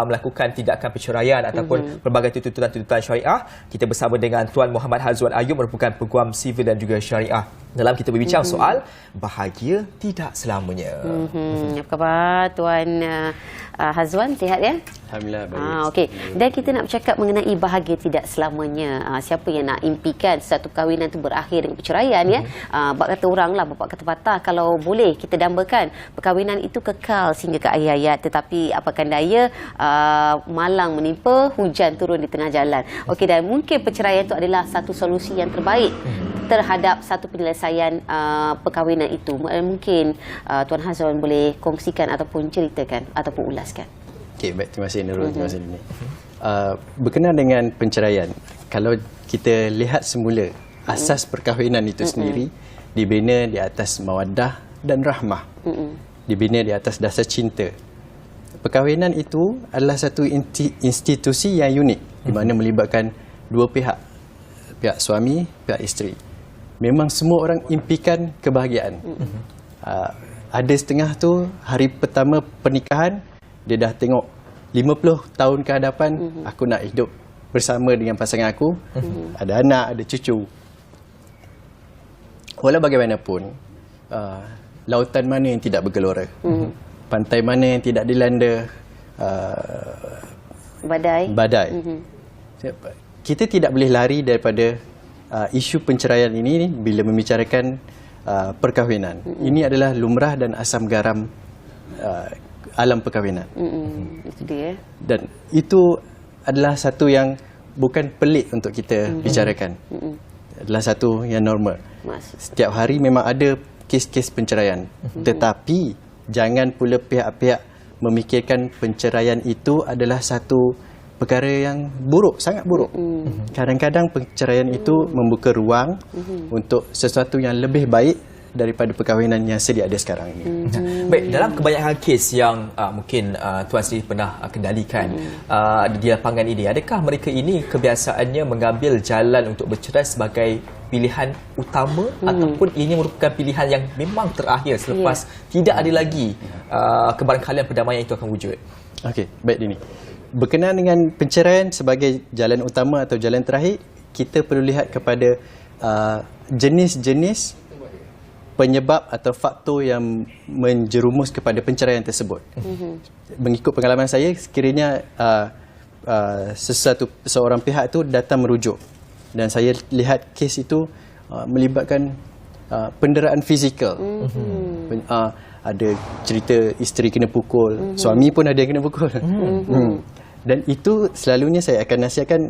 melakukan tindakan perceraian ataupun pelbagai tuntutan-tuntutan syariah. Kita bersama dengan Tuan Muhammad Hazwan Ayub merupakan peguam sivil dan juga syariah. Dalam kita berbincang soal bahagia tidak selamanya. Apa khabar Tuan Hazwan, sihat ya? Alhamdulillah baik. Okey. Dan kita nak bercakap mengenai bahagia tidak selamanya. Siapa yang nak impikan satu kahwinan itu berakhir dengan perceraian ya? Bab kata orang lah, bapak kata patah, kalau boleh kita dambakan perkahwinan itu kekal sehingga ke akhir hayat, tetapi apakan daya malang menimpa, hujan turun di tengah jalan. Okey, dan mungkin perceraian itu adalah satu solusi yang terbaik terhadap satu penyelesaian perkahwinan itu. Mungkin Tuan Hazwan boleh kongsikan ataupun ceritakan ataupun ulaskan. Okey, baik, terima kasih Nurul, terima kasih Dini. Berkenaan dengan penceraian, kalau kita lihat semula asas perkahwinan itu sendiri dibina di atas mawaddah dan rahmah. Dibina di atas dasar cinta. Perkahwinan itu adalah satu institusi yang unik di mana melibatkan dua pihak, pihak suami, pihak isteri. Memang semua orang impikan kebahagiaan. Ada setengah tu hari pertama pernikahan dia dah tengok 50 tahun ke hadapan, aku nak hidup bersama dengan pasangan aku, ada anak, ada cucu. Walau bagaimanapun, lautan mana yang tidak bergelora, pantai mana yang tidak dilanda badai. Kita tidak boleh lari daripada isu penceraian ini bila membicarakan perkahwinan. Ini adalah lumrah dan asam garam alam perkahwinan. Itu dia. Dan itu adalah satu yang bukan pelik untuk kita bicarakan. Adalah satu yang normal. Setiap hari memang ada kes-kes penceraian. Tetapi jangan pula pihak-pihak memikirkan penceraian itu adalah satu perkara yang buruk, sangat buruk. Kadang-kadang perceraian itu membuka ruang untuk sesuatu yang lebih baik daripada perkahwinan yang sedia ada sekarang ini. Baik, dalam kebanyakan kes yang mungkin Tuan sendiri pernah kendalikan di lapangan ini, adakah mereka ini kebiasaannya mengambil jalan untuk bercerai sebagai pilihan utama ataupun ianya merupakan pilihan yang memang terakhir selepas tidak ada lagi kebarangkalian perdamaian itu akan wujud? Okey, baik Dini. Berkenaan dengan penceraian sebagai jalan utama atau jalan terakhir, kita perlu lihat kepada jenis-jenis penyebab atau faktor yang menjerumus kepada penceraian tersebut. Mengikut pengalaman saya, sekiranya seorang pihak itu datang merujuk dan saya lihat kes itu melibatkan penderaan fizikal. Ada cerita isteri kena pukul, suami pun ada yang kena pukul. Dan itu selalunya saya akan nasihatkan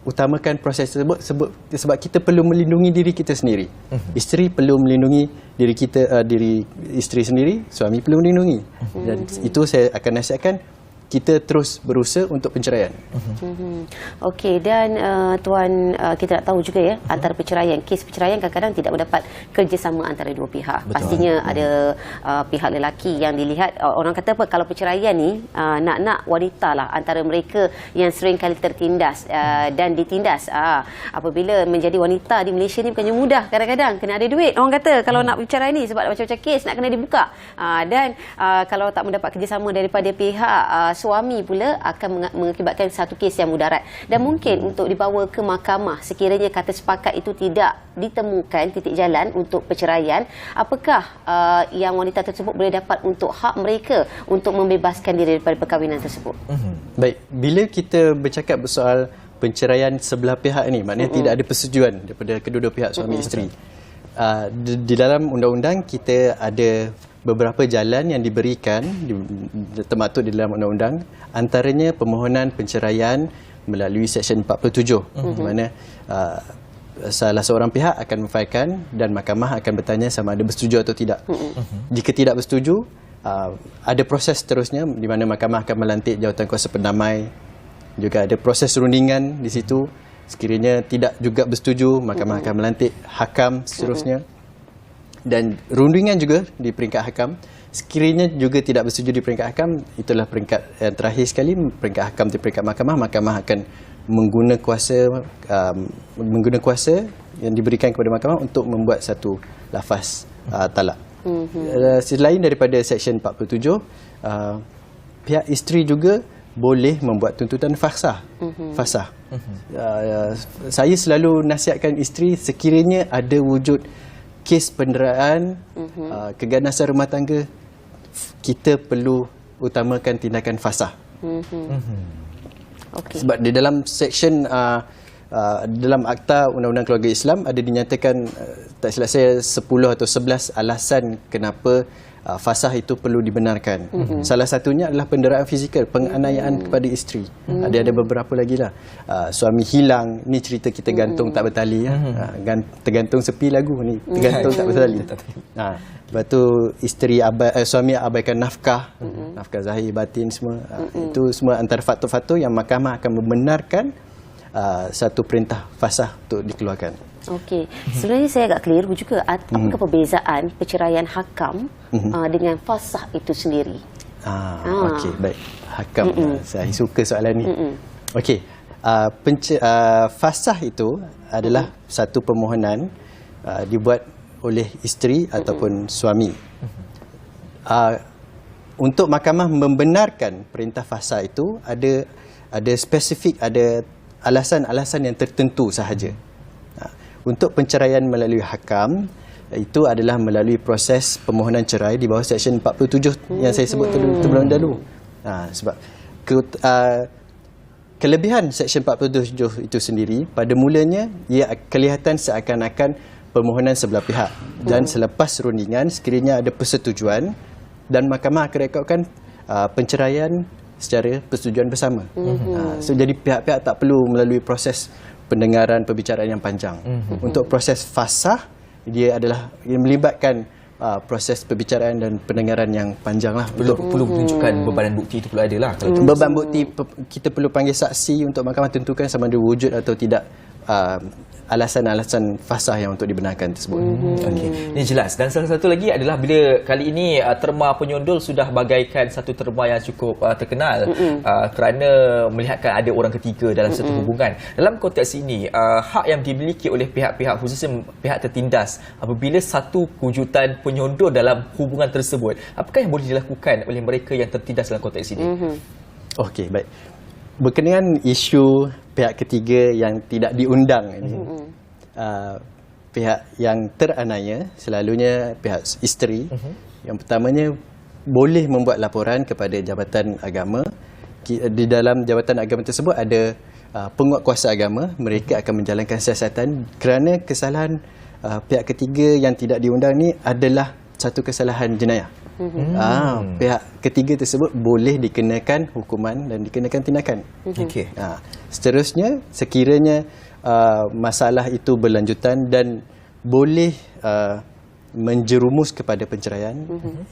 utamakan proses tersebut sebab kita perlu melindungi diri kita sendiri. Isteri perlu melindungi diri kita, diri isteri sendiri, suami perlu melindungi. Dan itu saya akan nasihatkan kita terus berusaha untuk penceraian. Okey, dan Tuan, kita nak tahu juga ya, antara perceraian, kes perceraian kadang-kadang tidak mendapat kerjasama antara dua pihak. Betul. Pastinya ada pihak lelaki yang dilihat, orang kata apa, kalau perceraian ni nak-nak wanita lah antara mereka yang sering kali tertindas dan ditindas. Apabila menjadi wanita di Malaysia ni bukannya mudah, kadang-kadang kena ada duit. Orang kata kalau nak bercerai ni sebab macam-macam kes nak kena dibuka. Dan kalau tak mendapat kerjasama daripada pihak suami pula akan mengakibatkan satu kes yang mudarat dan mungkin untuk dibawa ke mahkamah sekiranya kata sepakat itu tidak ditemukan titik jalan untuk perceraian. Apakah yang wanita tersebut boleh dapat untuk hak mereka untuk membebaskan diri daripada perkahwinan tersebut? Baik, bila kita bercakap soal penceraian sebelah pihak ni, maknanya tidak ada persetujuan daripada kedua-dua pihak suami isteri. Di dalam undang-undang kita ada beberapa jalan yang diberikan termaktub di dalam undang-undang, antaranya permohonan penceraian melalui Seksyen 47 di mana salah seorang pihak akan memfailkan dan mahkamah akan bertanya sama ada bersetuju atau tidak. Jika tidak bersetuju, ada proses seterusnya di mana mahkamah akan melantik jawatankuasa pendamai. Juga ada proses rundingan di situ Sekiranya tidak juga bersetuju, mahkamah akan melantik hakam seterusnya. Dan rundingan juga di peringkat hakam. Sekiranya juga tidak bersetuju di peringkat hakam, itulah peringkat yang terakhir sekali, peringkat hakam di peringkat mahkamah. Mahkamah akan mengguna kuasa yang diberikan kepada mahkamah untuk membuat satu lafaz talak. Selain daripada Seksyen 47, pihak isteri juga boleh membuat tuntutan fasah. Saya selalu nasihatkan isteri, sekiranya ada wujud kes penderaan, keganasan rumah tangga, kita perlu utamakan tindakan fasah. Sebab di dalam seksyen dalam Akta Undang-Undang Keluarga Islam ada dinyatakan, tak silap saya, 10 atau 11 alasan kenapa fasah itu perlu dibenarkan. Salah satunya adalah penderaan fizikal, penganiayaan kepada isteri. Ada beberapa lagi lah. Suami hilang, ni cerita kita gantung tak bertali. Tergantung sepi lagu ni, tergantung tak bertali. Lepas tu suami abaikan nafkah, nafkah zahir batin semua. Itu semua antara faktor-faktor yang mahkamah akan membenarkan satu perintah fasah untuk dikeluarkan. Okey, sebenarnya saya agak keliru juga. Apakah perbezaan perceraian hakam dengan fasah itu sendiri? Okey, baik. Hakam, saya suka soalan ni. Okey, fasah itu adalah satu permohonan dibuat oleh isteri ataupun suami. Untuk mahkamah membenarkan perintah fasah itu ada spesifik, ada alasan-alasan yang tertentu sahaja. Untuk penceraian melalui hakam, itu adalah melalui proses permohonan cerai di bawah Seksyen 47 yang saya sebut terlebih dahulu. Sebab kelebihan Seksyen 47 itu sendiri, pada mulanya ia kelihatan seakan-akan permohonan sebelah pihak, dan selepas rundingan, sekiranya ada persetujuan, dan mahkamah akan rekodkan penceraian secara persetujuan bersama. So jadi pihak-pihak tak perlu melalui proses pendengaran perbicaraan yang panjang. Untuk proses fasah, dia adalah yang melibatkan proses perbicaraan dan pendengaran yang panjang lah. Perlu menunjukkan bebanan bukti itu perlu ada lah. Beban bukti, kita perlu panggil saksi untuk mahkamah tentukan sama ada wujud atau tidak alasan-alasan fasah yang untuk dibenarkan tersebut. Okey, ini jelas. Dan salah satu lagi adalah bila kali ini terma penyondol sudah bagaikan satu terma yang cukup terkenal kerana melihatkan ada orang ketiga dalam satu hubungan. Dalam konteks ini, hak yang dimiliki oleh pihak-pihak, khususnya pihak tertindas, apabila satu wujudan penyondol dalam hubungan tersebut, apakah yang boleh dilakukan oleh mereka yang tertindas dalam konteks ini? Okey, baik. Berkenaan isu pihak ketiga yang tidak diundang ini, pihak yang teranaya selalunya pihak isteri. Yang pertamanya, boleh membuat laporan kepada Jabatan Agama. Di dalam Jabatan Agama tersebut ada penguatkuasa agama. Mereka akan menjalankan siasatan kerana kesalahan pihak ketiga yang tidak diundang ni adalah satu kesalahan jenayah. Pihak ketiga tersebut boleh dikenakan hukuman dan dikenakan tindakan. Seterusnya, sekiranya masalah itu berlanjutan dan boleh menjerumus kepada penceraian,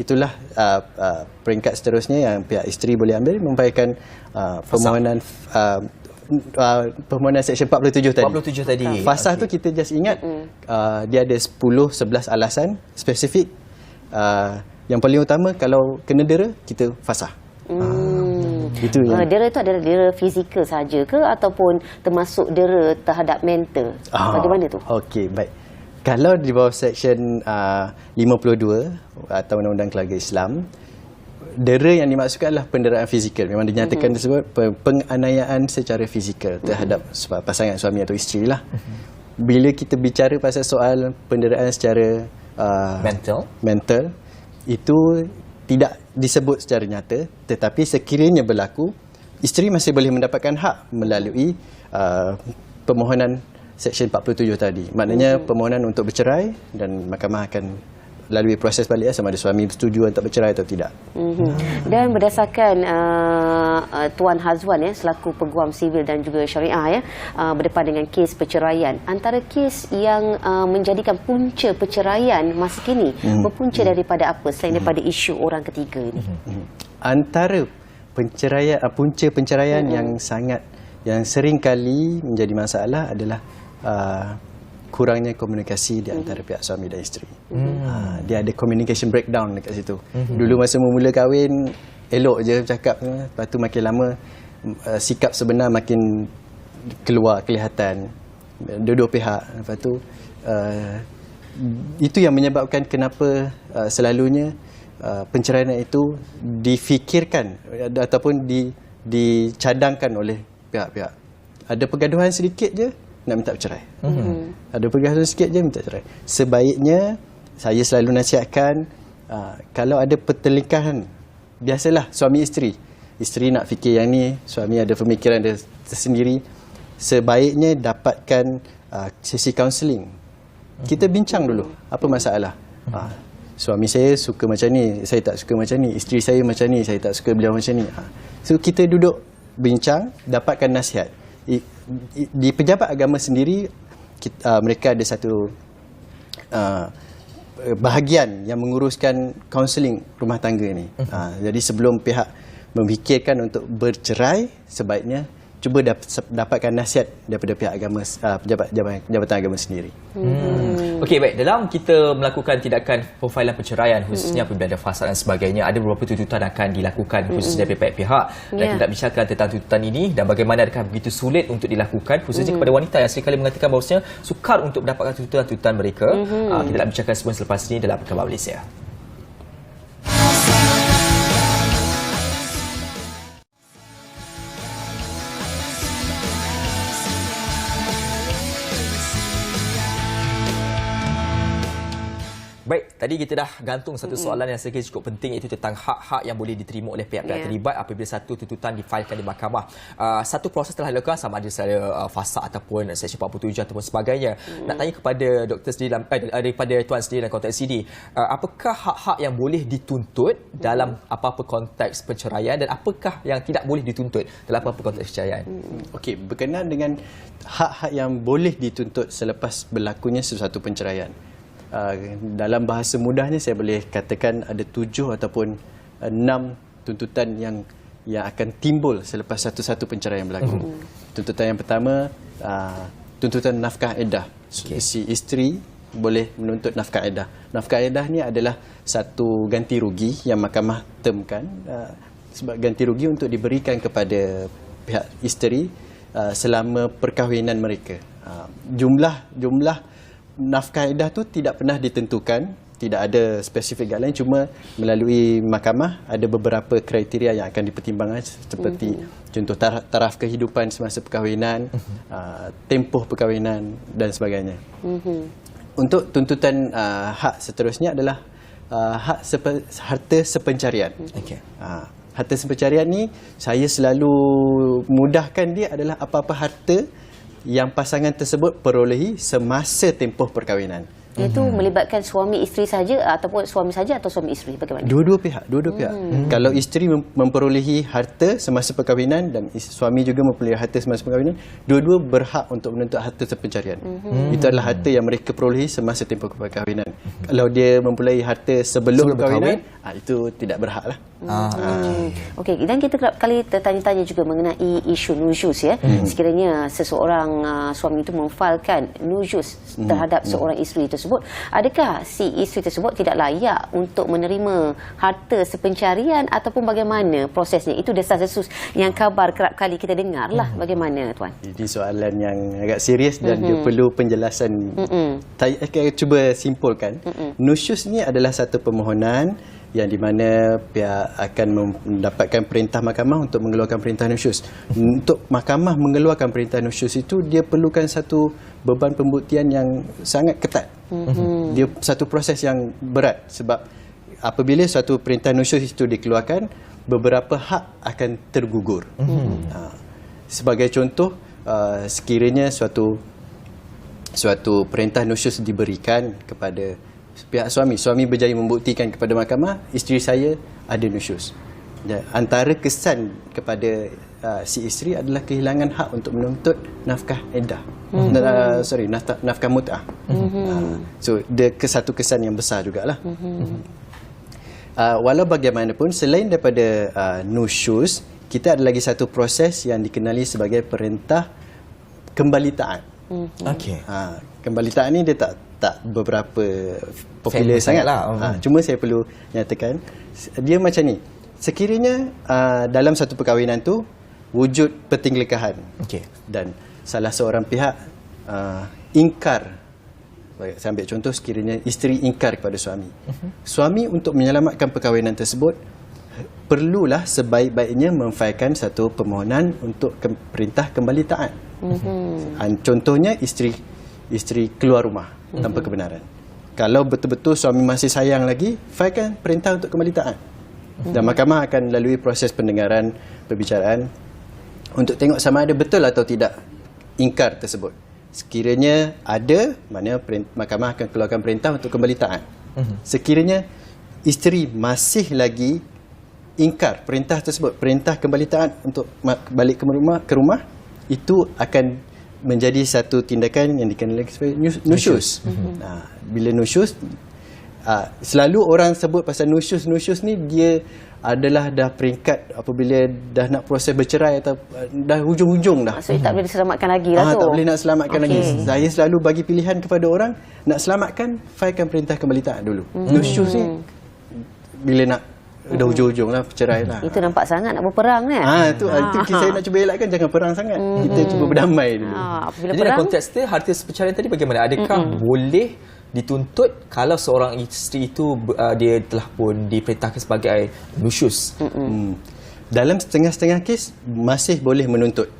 itulah peringkat seterusnya yang pihak isteri boleh ambil, membayarkan permohonan permohonan Seksyen 47 tadi. Fasah tu kita just ingat dia ada 10-11 alasan spesifik. Yang paling utama, kalau kena dera, kita fasah. Itu dera itu adalah dera fizikal sahaja ke ataupun termasuk dera terhadap mental? Bagaimana tu? Okey, baik. Kalau di bawah Seksyen 52 atau Undang-Undang Keluarga Islam, dera yang dimaksudkan adalah penderaan fizikal. Memang dinyatakan tersebut penganiayaan secara fizikal terhadap pasangan suami atau isteri lah. Bila kita bicara pasal soal penderaan secara mental, itu tidak disebut secara nyata, tetapi sekiranya berlaku, isteri masih boleh mendapatkan hak melalui permohonan Seksyen 47 tadi. Maknanya permohonan untuk bercerai, dan mahkamah akan lalui proses balik sama ada suami bersetuju untuk bercerai atau tidak. Dan berdasarkan Tuan Hazwan selaku peguam sivil dan juga syariah berdepan dengan kes perceraian, antara kes yang menjadikan punca perceraian masa kini berpunca daripada apa selain daripada isu orang ketiga ini? Antara punca penceraian yang sangat Yang sering kali menjadi masalah adalah kurangnya komunikasi di antara pihak suami dan isteri. Dia ada communication breakdown dekat situ. Dulu masa mula kahwin, elok je bercakap, lepas tu makin lama sikap sebenar makin keluar, kelihatan dua-dua pihak. Lepas tu itu yang menyebabkan kenapa selalunya penceraian itu difikirkan ataupun dicadangkan oleh pihak-pihak. Ada pergaduhan sedikit je nak minta bercerai. Ada pergaduhan sikit je minta cerai. Sebaiknya saya selalu nasihatkan, kalau ada pertelingkahan, biasalah suami isteri nak fikir yang ni, suami ada pemikiran dia tersendiri, sebaiknya dapatkan sesi kaunseling. Kita bincang dulu apa masalah. Suami saya suka macam ni, saya tak suka macam ni. Isteri saya macam ni, saya tak suka beliau macam ni. So kita duduk bincang, dapatkan nasihat. Di pejabat agama sendiri, mereka ada satu bahagian yang menguruskan kaunseling rumah tangga ni. Jadi sebelum pihak memikirkan untuk bercerai, sebaiknya cuba dapatkan nasihat daripada pihak agama, jabatan agama sendiri. Okey, baik. Dalam kita melakukan tindakan profilan perceraian, khususnya apabila ada fasad dan sebagainya, ada beberapa tuntutan akan dilakukan khususnya dari pihak-pihak. Dan kita nak bicarakan tentang tuntutan ini dan bagaimana adakah begitu sulit untuk dilakukan, khususnya kepada wanita yang seringkali mengatakan bahawasanya sukar untuk mendapatkan tuntutan-tuntutan mereka. Kita nak bicarakan semua selepas ini dalam Khabar Malaysia. Baik, tadi kita dah gantung satu soalan yang saya kira cukup penting, iaitu tentang hak-hak yang boleh diterima oleh pihak-pihak terlibat apabila satu tuntutan difailkan di mahkamah. Satu proses telah dilakukan, sama ada secara fasad ataupun Seksyen 47 ataupun sebagainya. Nak tanya kepada doktor sendiri, daripada tuan sendiri dan konteks CD, apakah hak-hak yang boleh dituntut dalam apa-apa konteks perceraian dan apakah yang tidak boleh dituntut dalam apa-apa konteks perceraian? Okey, berkenaan dengan hak-hak yang boleh dituntut selepas berlakunya sesuatu penceraian. Dalam bahasa mudahnya saya boleh katakan ada 7 ataupun 6 tuntutan yang akan timbul selepas satu-satu penceraian berlaku. Tuntutan yang pertama, tuntutan nafkah iddah. Si isteri boleh menuntut nafkah iddah. Nafkah iddah ni adalah satu ganti rugi yang mahkamah termkan, sebab ganti rugi untuk diberikan kepada pihak isteri selama perkahwinan mereka. Jumlah nafkah iddah tu tidak pernah ditentukan, tidak ada spesifik guideline, cuma melalui mahkamah ada beberapa kriteria yang akan dipertimbangkan, seperti contoh taraf kehidupan semasa perkahwinan, tempoh perkahwinan dan sebagainya. Untuk tuntutan hak seterusnya adalah harta sepencarian. Harta sepencarian ni saya selalu mudahkan dia adalah apa-apa harta yang pasangan tersebut perolehi semasa tempoh perkahwinan. Iaitu melibatkan suami isteri saja ataupun suami saja atau suami isteri, bagaimana? Dua-dua pihak. Kalau isteri memperolehi harta semasa perkahwinan dan suami juga memperolehi harta semasa perkahwinan, dua-dua berhak untuk menuntut harta sepencarian. Itu adalah harta yang mereka perolehi semasa tempoh perkahwinan. Kalau dia memperolehi harta sebelum perkahwinan, itu tidak berhaklah. Okey, dan kita kerap kali tertanya-tanya juga mengenai isu nujus ya. Sekiranya seseorang suami itu memfailkan nujus terhadap seorang isteri tersebut, adakah si isteri tersebut tidak layak untuk menerima harta sepencarian ataupun bagaimana prosesnya? Itu desas-desus yang kabar kerap kali kita dengar lah. Bagaimana tuan? Ini soalan yang agak serius dan dia perlu penjelasan. Saya akan cuba simpulkan. Nusyus ni adalah satu permohonan yang di mana pihak akan mendapatkan perintah mahkamah untuk mengeluarkan perintah nusyus. Untuk mahkamah mengeluarkan perintah nusyus itu, dia perlukan satu beban pembuktian yang sangat ketat. Dia satu proses yang berat, sebab apabila suatu perintah nusyus itu dikeluarkan, beberapa hak akan tergugur. Sebagai contoh, sekiranya suatu perintah nusyus diberikan kepada pihak suami berjaya membuktikan kepada mahkamah isteri saya ada nusyus. Antara kesan kepada si isteri adalah kehilangan hak untuk menuntut nafkah iddah. Nafkah mut'ah. So dia satu kesan yang besar jugalah. Walau bagaimanapun, selain daripada nusyus, kita ada lagi satu proses yang dikenali sebagai perintah kembalitaan. Okey. Kembalitaan ni dia tak beberapa popular sangat lah. Cuma saya perlu nyatakan dia macam ni. Sekiranya dalam satu perkahwinan tu wujud pertinglekahan, dan salah seorang pihak ingkar, saya ambil contoh, sekiranya isteri ingkar kepada suami, suami untuk menyelamatkan perkahwinan tersebut perlulah sebaik-baiknya memfailkan satu permohonan untuk perintah kembali taat. Contohnya isteri keluar rumah tanpa kebenaran. Kalau betul-betul suami masih sayang lagi, failkan perintah untuk kembali taat. Dan mahkamah akan lalui proses pendengaran, perbicaraan untuk tengok sama ada betul atau tidak ingkar tersebut. Sekiranya ada, maknanya mahkamah akan keluarkan perintah untuk kembali taat. Sekiranya isteri masih lagi ingkar perintah tersebut, perintah kembali taat untuk balik ke rumah, itu akan menjadi satu tindakan yang dikenali sebagai nusyuz. Bila nusyuz, selalu orang sebut pasal nusyuz ni dia adalah dah peringkat apabila dah nak proses bercerai atau dah hujung-hujung dah. Maksudnya tak boleh diselamatkan lagi lah tu. Tak boleh nak selamatkan lagi. Saya selalu bagi pilihan kepada orang, nak selamatkan, failkan perintah kembali taat dulu. Nusyuz ni bila nak dah hujung-hujung lah, bercerai lah. Itu nampak sangat nak berperang kan? Itu saya nak cuba elakkan, jangan perang sangat. Kita cuba berdamai dulu. Jadi dalam konteks tu, harta perceraian tadi bagaimana? Adakah boleh dituntut kalau seorang isteri itu dia telah pun diperintahkan sebagai nusyuz? Dalam setengah-setengah kes masih boleh menuntut.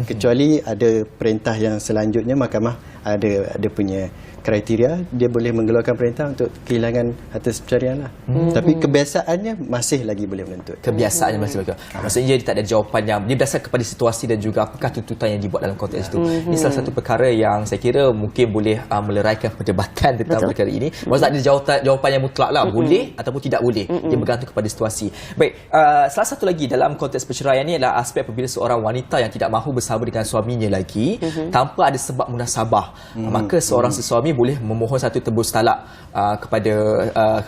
Kecuali ada perintah yang selanjutnya, mahkamah ada punya kriteria, dia boleh mengeluarkan perintah untuk kehilangan harta perceraian lah. Tapi kebiasaannya masih lagi boleh menuntut. Kebiasaannya masih boleh. Maksudnya dia tak ada jawapan yang dia berdasarkan kepada situasi dan juga apakah tuntutan yang dibuat dalam konteks itu. Ini salah satu perkara yang saya kira mungkin boleh meleraikan perdebatan tentang perkara ini. Maksudnya ada jawapan yang mutlak lah, boleh ataupun tidak boleh. Dia bergantung kepada situasi. Baik, salah satu lagi dalam konteks perceraian ini adalah aspek apabila seorang wanita yang tidak mahu bersama dengan suaminya lagi tanpa ada sebab munasabah, maka seorang suami boleh memohon satu tebus talak kepada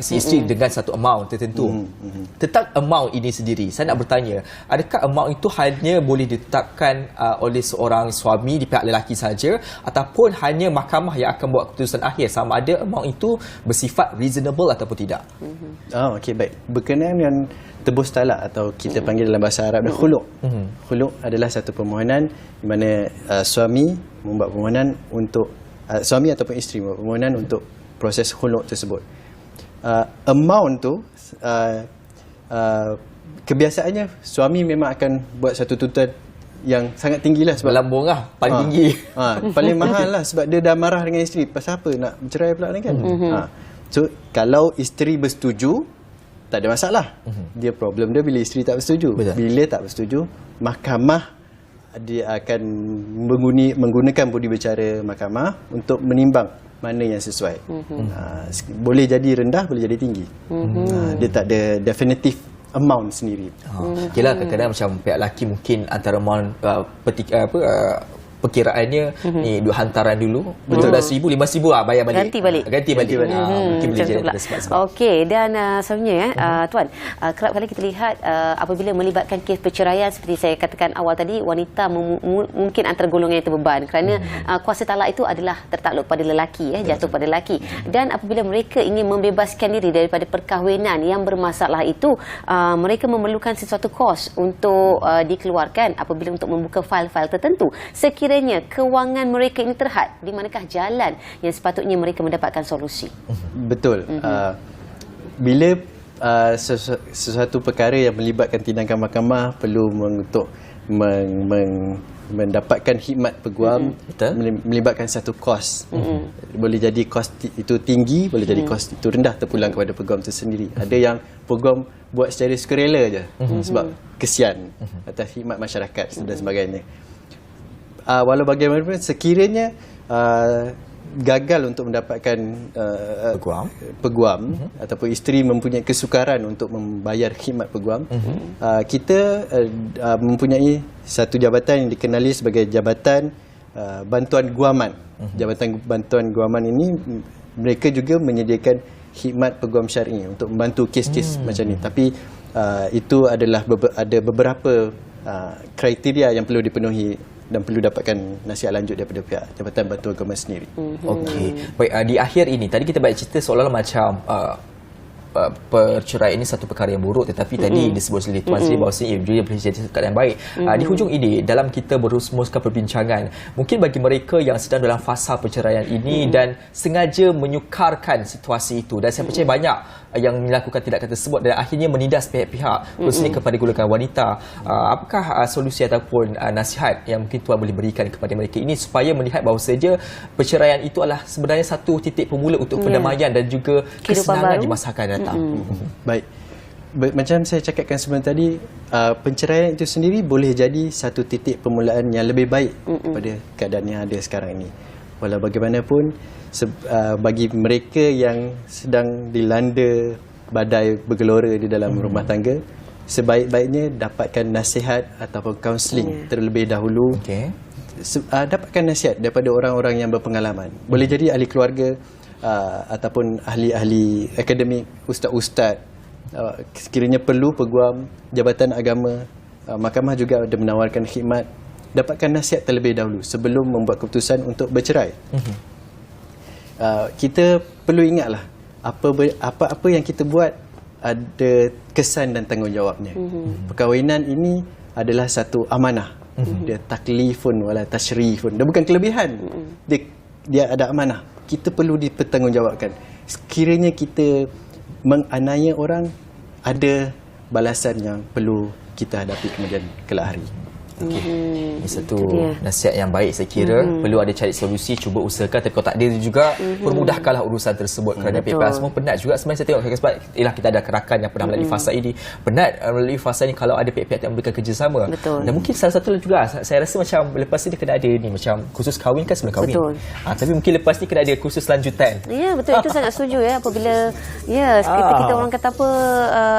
si isteri dengan satu amount tertentu. Tentang amount ini sendiri, saya nak bertanya, adakah amount itu hanya boleh ditetapkan oleh seorang suami di pihak lelaki saja, ataupun hanya mahkamah yang akan buat keputusan akhir sama ada amount itu bersifat reasonable ataupun tidak? Okey, baik. Berkenaan dengan tebus talak atau kita panggil dalam bahasa Arab khuluk. Khuluk adalah satu permohonan di mana suami membuat permohonan untuk suami ataupun isteri membuat permohonan untuk proses khuluk tersebut. Amount tu kebiasaannya suami memang akan buat satu tuntutan yang sangat tinggi lah, sebab lambung lah paling tinggi. Paling mahal lah, sebab dia dah marah dengan isteri. Pasal apa nak bercerai pula ni kan? So kalau isteri bersetuju, tak ada masalah. Dia problem dia bila isteri tak bersetuju. Bila tak bersetuju, mahkamah dia akan menggunakan budi bicara mahkamah untuk menimbang mana yang sesuai. Boleh jadi rendah, boleh jadi tinggi. Dia tak ada definitive amount sendiri. Yelah, kadang-kadang macam pihak lelaki mungkin antara amount perkiraannya ni dua hantaran dulu, RM12,000, RM5,000 bayar balik. Ganti balik. Mungkin boleh jadi ada sebab-sebab. Okey, dan sebenarnya Tuan, kerap kali kita lihat apabila melibatkan kes perceraian seperti saya katakan awal tadi, wanita mungkin antara golongan yang terbeban kerana kuasa talak itu adalah tertakluk pada lelaki, jatuh pada lelaki. Dan apabila mereka ingin membebaskan diri daripada perkahwinan yang bermasalah itu, mereka memerlukan sesuatu kos untuk dikeluarkan apabila untuk membuka fail-fail tertentu. Sekiranya kewangan mereka ini terhad, di manakah jalan yang sepatutnya mereka mendapatkan solusi? Betul. Bila sesuatu perkara yang melibatkan tindakan mahkamah perlu untuk mendapatkan khidmat peguam, melibatkan satu kos. Boleh jadi kos itu tinggi, boleh jadi kos itu rendah, terpulang kepada peguam itu sendiri. Ada yang peguam buat secara sukarela je sebab kesian atas khidmat masyarakat dan sebagainya. Walau bagaimanapun, sekiranya gagal untuk mendapatkan peguam ataupun isteri mempunyai kesukaran untuk membayar khidmat peguam, kita mempunyai satu jabatan yang dikenali sebagai Jabatan Bantuan Guaman. Jabatan Bantuan Guaman ini mereka juga menyediakan khidmat peguam syar'i untuk membantu kes-kes macam ni. Tapi itu adalah ada beberapa kriteria yang perlu dipenuhi dan perlu dapatkan nasihat lanjut daripada pihak Jabatan Bantuan Agama sendiri. Okey. Baik, di akhir ini tadi kita banyak cerita seolah-olah macam perceraian ini satu perkara yang buruk, tetapi tadi disebut oleh Tuan Sri bahawa ia boleh jadi keadaan yang baik. Di hujung ini, dalam kita merumuskan perbincangan, mungkin bagi mereka yang sedang dalam fasa perceraian ini dan sengaja menyukarkan situasi itu, dan saya percaya banyak yang melakukan tindakan tersebut dan akhirnya menindas pihak-pihak khususnya kepada golongan wanita, apakah solusi ataupun nasihat yang mungkin Tuan boleh berikan kepada mereka ini supaya melihat bahawa saja perceraian itu adalah sebenarnya satu titik permula untuk perdamaian dan juga kesenangan di masa akan datang. Baik. Macam saya cakapkan sebelum tadi, penceraian itu sendiri boleh jadi satu titik permulaan yang lebih baik pada keadaan yang ada sekarang ini. Walau bagaimanapun, bagi mereka yang sedang dilanda badai bergelora di dalam rumah tangga, sebaik-baiknya dapatkan nasihat ataupun kaunseling terlebih dahulu. Dapatkan nasihat daripada orang-orang yang berpengalaman. Boleh jadi ahli keluarga, ataupun ahli-ahli akademik, ustaz-ustaz. Sekiranya perlu, peguam Jabatan Agama, mahkamah juga ada menawarkan khidmat. Dapatkan nasihat terlebih dahulu sebelum membuat keputusan untuk bercerai. Kita perlu ingatlah apa-apa yang kita buat ada kesan dan tanggungjawabnya. Perkahwinan ini adalah satu amanah. Dia taklifun wala tasyrifun. Dia bukan kelebihan. Dia ada amanah. Kita perlu dipertanggungjawabkan. Sekiranya kita menganiaya orang, ada balasan yang perlu kita hadapi kemudian kelak hari. Ini satu nasihat yang baik saya kira. Perlu ada cari solusi, cuba usahakan, tapi kalau tak ada juga permudahkanlah urusan tersebut kerana pihak semua penat juga. Sebenarnya saya tengok sebab ialah kita ada rakan yang pernah melalui fasa ini, penat melalui fasa ini kalau ada pihak-pihak yang memberikan kerjasama. Dan mungkin salah satu juga saya rasa macam lepas ni kena ada ni macam khusus kahwin kan sebelum kahwin. Tapi mungkin lepas ni kena ada khusus lanjutan. Ya, betul, itu sangat setuju ya, apabila kita orang kata apa,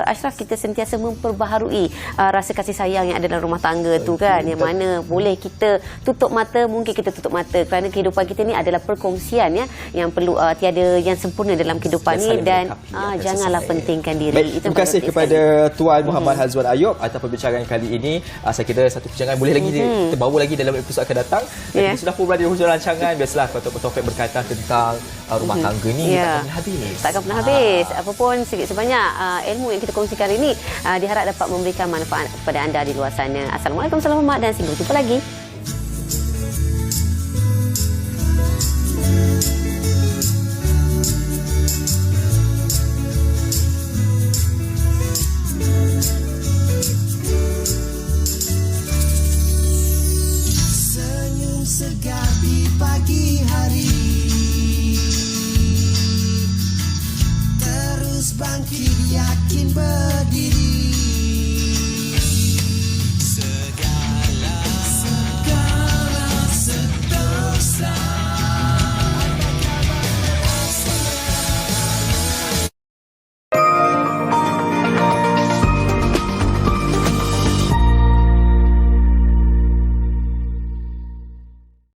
Ashraf, kita sentiasa memperbaharui rasa kasih sayang yang ada dalam rumah tangga tu kan, yang mana boleh kita tutup mata, mungkin kita tutup mata kerana kehidupan kita ni adalah perkongsian ya, yang perlu tiada yang sempurna dalam kehidupan ni, dan janganlah pentingkan diri. Baik, terima kasih kepada Tuan Muhammad Hazwan Ayub atas perbincangan kali ini. Saya kira satu perbincangan boleh lagi terbawa lagi dalam episod akan datang. Dan kita sudah pun berada di hujung rancangan. Biasalah kalau Taufik berkata tentang rumah tangga ni takkan pernah habis. Apapun sedikit sebanyak ilmu yang kita kongsikan ini diharap dapat memberikan manfaat kepada anda di luar sana. Assalamualaikum, selamat dan sampai jumpa lagi.